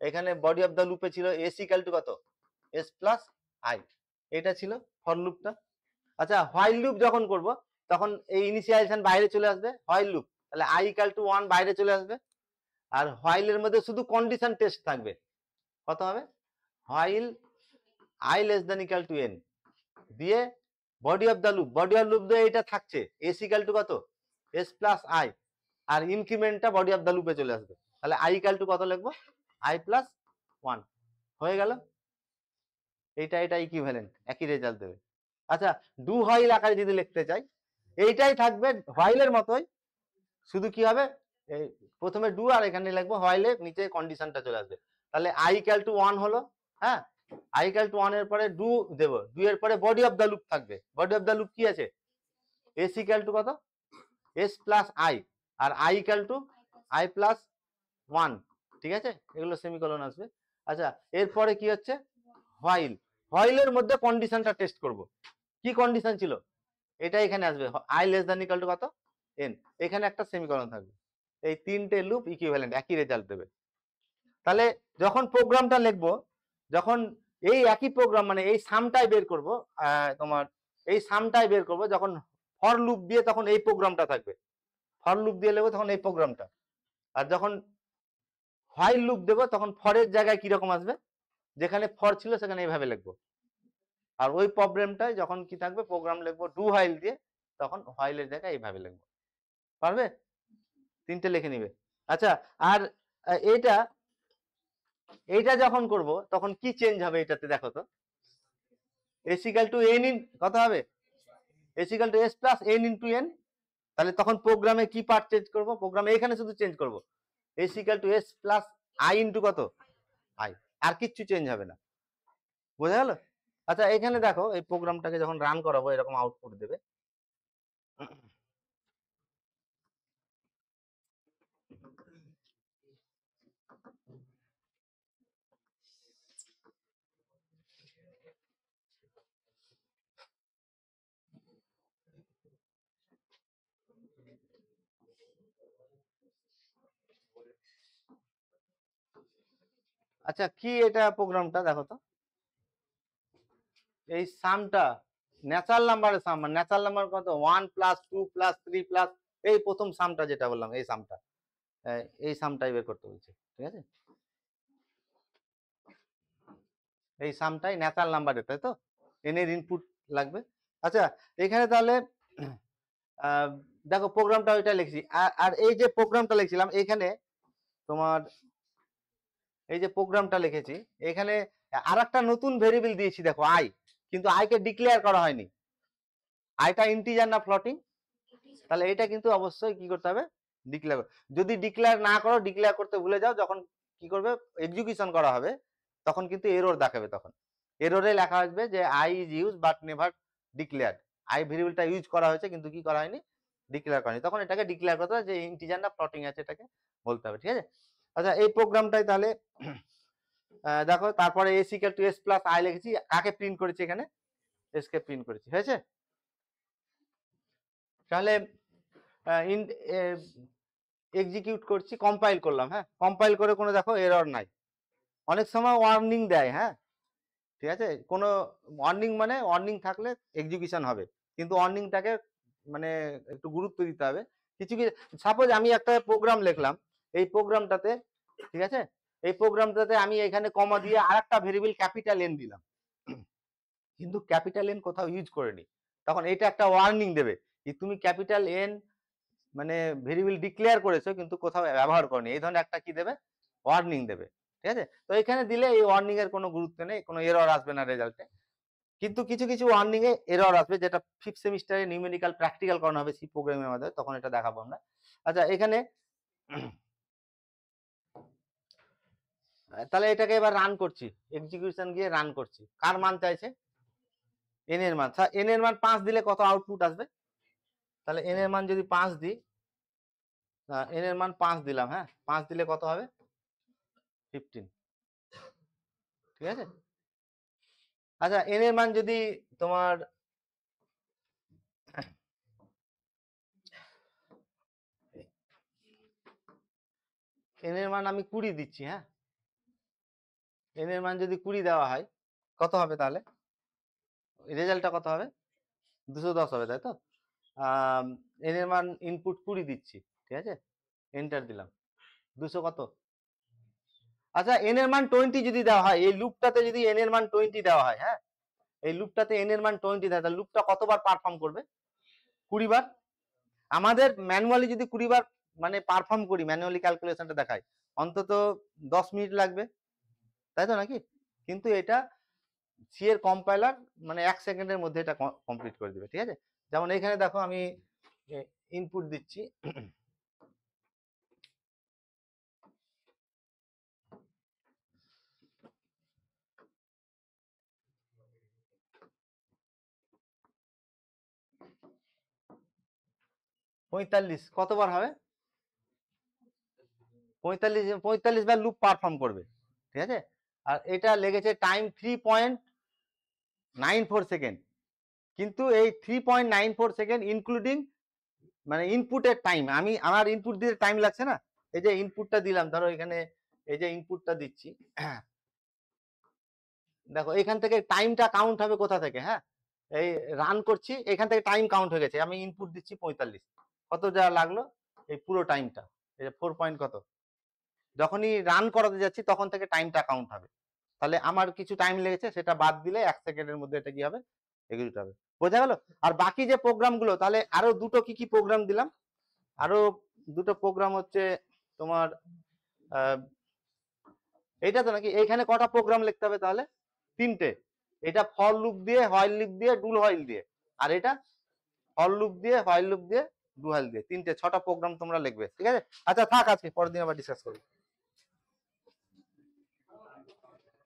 এখানে বডি অফ দ্য লুপে ছিল এস ইকুয়াল টু কত, এস প্লাস আই, এটা ছিল ফর লুপটা। আচ্ছা হোয়াইল লুপ যখন করব তখন এই ইনিশিয়ালাইজেশন বাইরে চলে আসবে, হোয়াইল লুপ, তাহলে আই ইকুয়াল টু 1 বাইরে চলে আসবে, আর হোয়াইলের মধ্যে শুধু কন্ডিশন টেস্ট থাকবে, কত হবে, while I less than equal to N, দিয়ে body of the loop, body of loop দিয়ে এটা থাকছে এস ইকুয়াল টু কত, এস প্লাস আই, আর ইনক্রিমেন্টটা বডি অফ দ্য লুপে চলে আসবে, তাহলে আই ইকুয়াল টু কত লিখবো, আই প্লাস 1, হয়ে গেল। এটা ইকুইভ্যালেন্ট, একই রেজাল্ট দেবে। আচ্ছা ডু হোয়াইল আকারে যদি লিখতে চাই, এইটাই থাকবে হোয়াইলের মতোই, শুধু কি হবে, এই প্রথমে ডু আর এখানে লিখবো হোয়াইলে, নিচে কন্ডিশনটা চলে আসবে। তাহলে আই ইকুয়াল টু 1 হলো, হ্যাঁ, আই ইকুয়াল টু 1 এর পরে ডু দেব, ডু এর পরে বডি অফ দ্য লুপ থাকবে, বডি অফ দ্য লুপ কি আছে, এস ইকুয়াল টু কত, এস প্লাস আই, আর I equal to I plus 1, ঠিক আছে, এগুলো সেমিকোলন আসবে। আচ্ছা এরপরে কি হচ্ছে, হোয়াইল, হোয়াইলের মধ্যে কন্ডিশনটা টেস্ট করব, কি কন্ডিশন ছিল, এটা এখানে আসবে, I less than equal to কত এন, এখানে একটা সেমিকোলন থাকবে, এই তিনটে লুপ ইকুইভ্যালেন্ট, একই রেজাল্ট দেবে। তাহলে যখন প্রোগ্রামটা লিখবো, যখন এই একই প্রোগ্রাম মানে এই সামটাই বের করব, তোমার এই সামটাই বের করব, যখন ফর লুপ দিয়ে তখন এই প্রোগ্রামটা থাকবে, ফর লুপ দিয়ে লিখবো তখন এই প্রোগ্রামটা, আর যখন হোয়াইল লুপ দেবো তখন ফরের জায়গায় কিরকম আসবে, যেখানে ফর ছিল সেখানে এইভাবে লিখবো, আর ওই প্রবলেমটাই যখন কি থাকবে, প্রোগ্রাম লিখবো ডু হোয়াইল দিয়ে, তখন হোয়াইলের জায়গায় এইভাবে লিখবো, পারবে, তিনটে লিখে নিবে। আচ্ছা আর এইটা এইটা যখন করব তখন কি চেঞ্জ হবে এটাতে, দেখো তো, S equal to N in কত হবে, S equal to S plus N into N, তাহলে তখন প্রোগ্রামে কি পার্ট চেঞ্জ করব, প্রোগ্রামে এখানে শুধু চেঞ্জ করব, S equal to S plus I into কত আই, আর কিচ্ছু চেঞ্জ হবে না, বোঝা গেল। আচ্ছা এখানে দেখো, এই প্রোগ্রামটাকে যখন রান করাবো এরকম আউটপুট দেবে, আচ্ছা কি এটা প্রোগ্রামটা দেখো তো, এই সামটা ন্যাচারাল নাম্বারের সাম, ন্যাচারাল নাম্বার কত 1 প্লাস 2 প্লাস 3 প্লাস, এই প্রথম সামটা যেটা বললাম এই সামটা, এই সামটাই বের করতে বলছে, ঠিক আছে, এই সামটাই ন্যাচারাল নাম্বারের, তাই তো, এন এর ইনপুট লাগবে। আচ্ছা এখানে তাহলে দেখো প্রোগ্রামটা ওইটা লিখছি, আর এই যে প্রোগ্রামটা লিখছিলাম এখানে তোমার, এই যে প্রোগ্রামটা লিখেছি এখানে আর একটা নতুন ভেরিয়েবল দিয়েছি, দেখো আই, কিন্তু আইকে ডিক্লেয়ার করা হয়নি, আইটা ইন্টিজার না ফ্লোটিং, তাহলে এটা কিন্তু অবশ্যই কি করতে হবে, ডিক্লেয়ার, যদি ডিক্লেয়ার না করো, ডিক্লেয়ার করতে ভুলে যাও, যখন কি করবে এক্সিকিউশন করা হবে তখন কিন্তু এরর দেখাবে, তখন এররে লেখা আসবে যে I is use but never declared, I ভেরিয়েবলটা ইউজ করা হয়েছে কিন্তু কি করা হয়নি, ডিক্লেয়ার করা হয়নি, তখন এটাকে ডিক্লেয়ার করতে হবে যে ইন্টিজার না ফ্লোটিং আছে, এটাকে বলতে হবে, ঠিক আছে। আচ্ছা এই প্রোগ্রামটাই তাহলে দেখো, তারপরে S equal to S plus I লিখেছি, কাকে প্রিন্ট করেছি এখানে, এস কে প্রিন্ট করেছি, হয়েছে। তাহলে এক্সিকিউট করছি, কম্পাইল করলাম, হ্যাঁ কম্পাইল করে কোনো দেখো এরর নাই। অনেক সময় ওয়ার্নিং দেয়, হ্যাঁ ঠিক আছে, কোনো ওয়ার্নিং মানে ওয়ার্নিং থাকলে এক্সিকিউশন হবে, কিন্তু ওয়ার্নিংটাকে মানে একটু গুরুত্ব দিতে হবে। কিছু কিছু সাপোজ আমি একটা প্রোগ্রাম লিখলাম, এই প্রোগ্রামটাতে ঠিক আছে, এই প্রোগ্রামটাতে আমি এখানে কমা দিয়ে আরেকটা ভেরিয়েবল ক্যাপিটাল এন দিলাম, কিন্তু ক্যাপিটাল এন কোথাও ইউজ করিনি, তখন এটা একটা ওয়ার্নিং দেবে যে তুমি ক্যাপিটাল এন মানে ভেরিয়েবল ডিক্লেয়ার করেছো কিন্তু কোথাও ব্যবহার করনি, এই ধরনের একটা কি দেবে, ওয়ার্নিং দেবে। ঠিক আছে, তো এখানে দিলে এই ওয়ার্নিং এর কোনো গুরুত্ব নেই, কোনো এরর আসবে না রেজাল্টে। কিন্তু কিছু কিছু ওয়ার্নিং এ এরর আসবে, যেটা 5th সেমিস্টারে নিউমেরিক্যাল প্র্যাকটিক্যাল করানো হবে সি প্রোগ্রামের মধ্যে, তখন এটা দেখাবো আমরা। আচ্ছা এখানে তাহলে এটাকে এবার রান করছি, এক্সিকিউশন গিয়ে রান করছি, কার মান চাইছে, এন এর মান। এন এর মান 5 দিলে কত আউটপুট আসবে, তাহলে এন এর মান যদি 5 দিই, এন এর মান 5 দিলাম, হ্যাঁ 5 দিলে কত হবে 15, ঠিক আছে। আচ্ছা এন এর মান যদি তোমার এন এর মান আমি 20 দিচ্ছি, হ্যাঁ এন এর মান যদি 20 দেওয়া হয় কত হবে, তাহলে রেজাল্টটা কত হবে 210 হবে, তাই তো। এন এর মান ইনপুট 20 দিচ্ছি, ঠিক আছে, এন্টার দিলাম, 200 কত। আচ্ছা এন এর মান 20 যদি দেওয়া হয়, এই লুপটাতে যদি এন এর মান 20 দেওয়া হয়, হ্যাঁ এই লুপটাতে এন এর মান 20 দেয়, তাহলে লুপটা কতবার পারফর্ম করবে, 20 বার। আমাদের ম্যানুয়ালি যদি 20 বার মানে পারফর্ম করি, ম্যানুয়ালি ক্যালকুলেশনটা দেখায় অন্তত 10 মিনিট লাগবে, তাই তো নাকি, কিন্তু এটা সি এর কম্পাইলার মানে 1 সেকেন্ডের মধ্যে এটা কমপ্লিট করে দিবে, ঠিক আছে। যেমন এখানে দেখো আমি ইনপুট দিচ্ছি, পঁয়তাল্লিশ কতবার হবে, 45 বার লুপ পারফর্ম করবে, ঠিক আছে। আর এটা লেগেছে টাইম 3.94 সেকেন্ড, কিন্তু এই 3.94 সেকেন্ড ইনক্লুডিং মানে ইনপুটের টাইম, আমি আমার ইনপুট দিতে টাইম লাগছে না, এই যে ইনপুটটা দিলাম, ধরো এখানে এই যে ইনপুটটা দিচ্ছি, দেখো এখান থেকে টাইমটা কাউন্ট হবে কোথা থেকে, হ্যাঁ এই রান করছি এখান থেকে টাইম কাউন্ট হয়ে গেছে, আমি ইনপুট দিচ্ছি 45, কত যা লাগলো এই পুরো টাইমটা, এই যে 4 পয়েন্ট কত, যখনই রান করাতে যাচ্ছি তখন থেকে টাইমটা কাউন্ট হবে, তাহলে আমার কিছু টাইম লেগেছে সেটা বাদ দিলে 1 সেকেন্ডের মধ্যে এটা কি হবে, এক্সিকিউট হবে, বোঝা গেল। আর বাকি যে প্রোগ্রামগুলো, তাহলে আরো দুটো কি কি প্রোগ্রাম দিলাম, আরো দুটো প্রোগ্রাম হচ্ছে তোমার এইটা তো নাকি, এইখানে কটা প্রোগ্রাম লিখতে হবে তাহলে, 3টে, এটা ফর লুপ দিয়ে, হোয়াইল লুপ দিয়ে, ডু হোয়াইল দিয়ে, আর এটা ফর লুপ দিয়ে, হোয়াইল লুপ দিয়ে, ডু হোয়াইল দিয়ে, 3টে 6টা প্রোগ্রাম তোমরা লিখবে, ঠিক আছে। আচ্ছা থাক, আজকে পরের দিন আবার ডিসকাস করবো।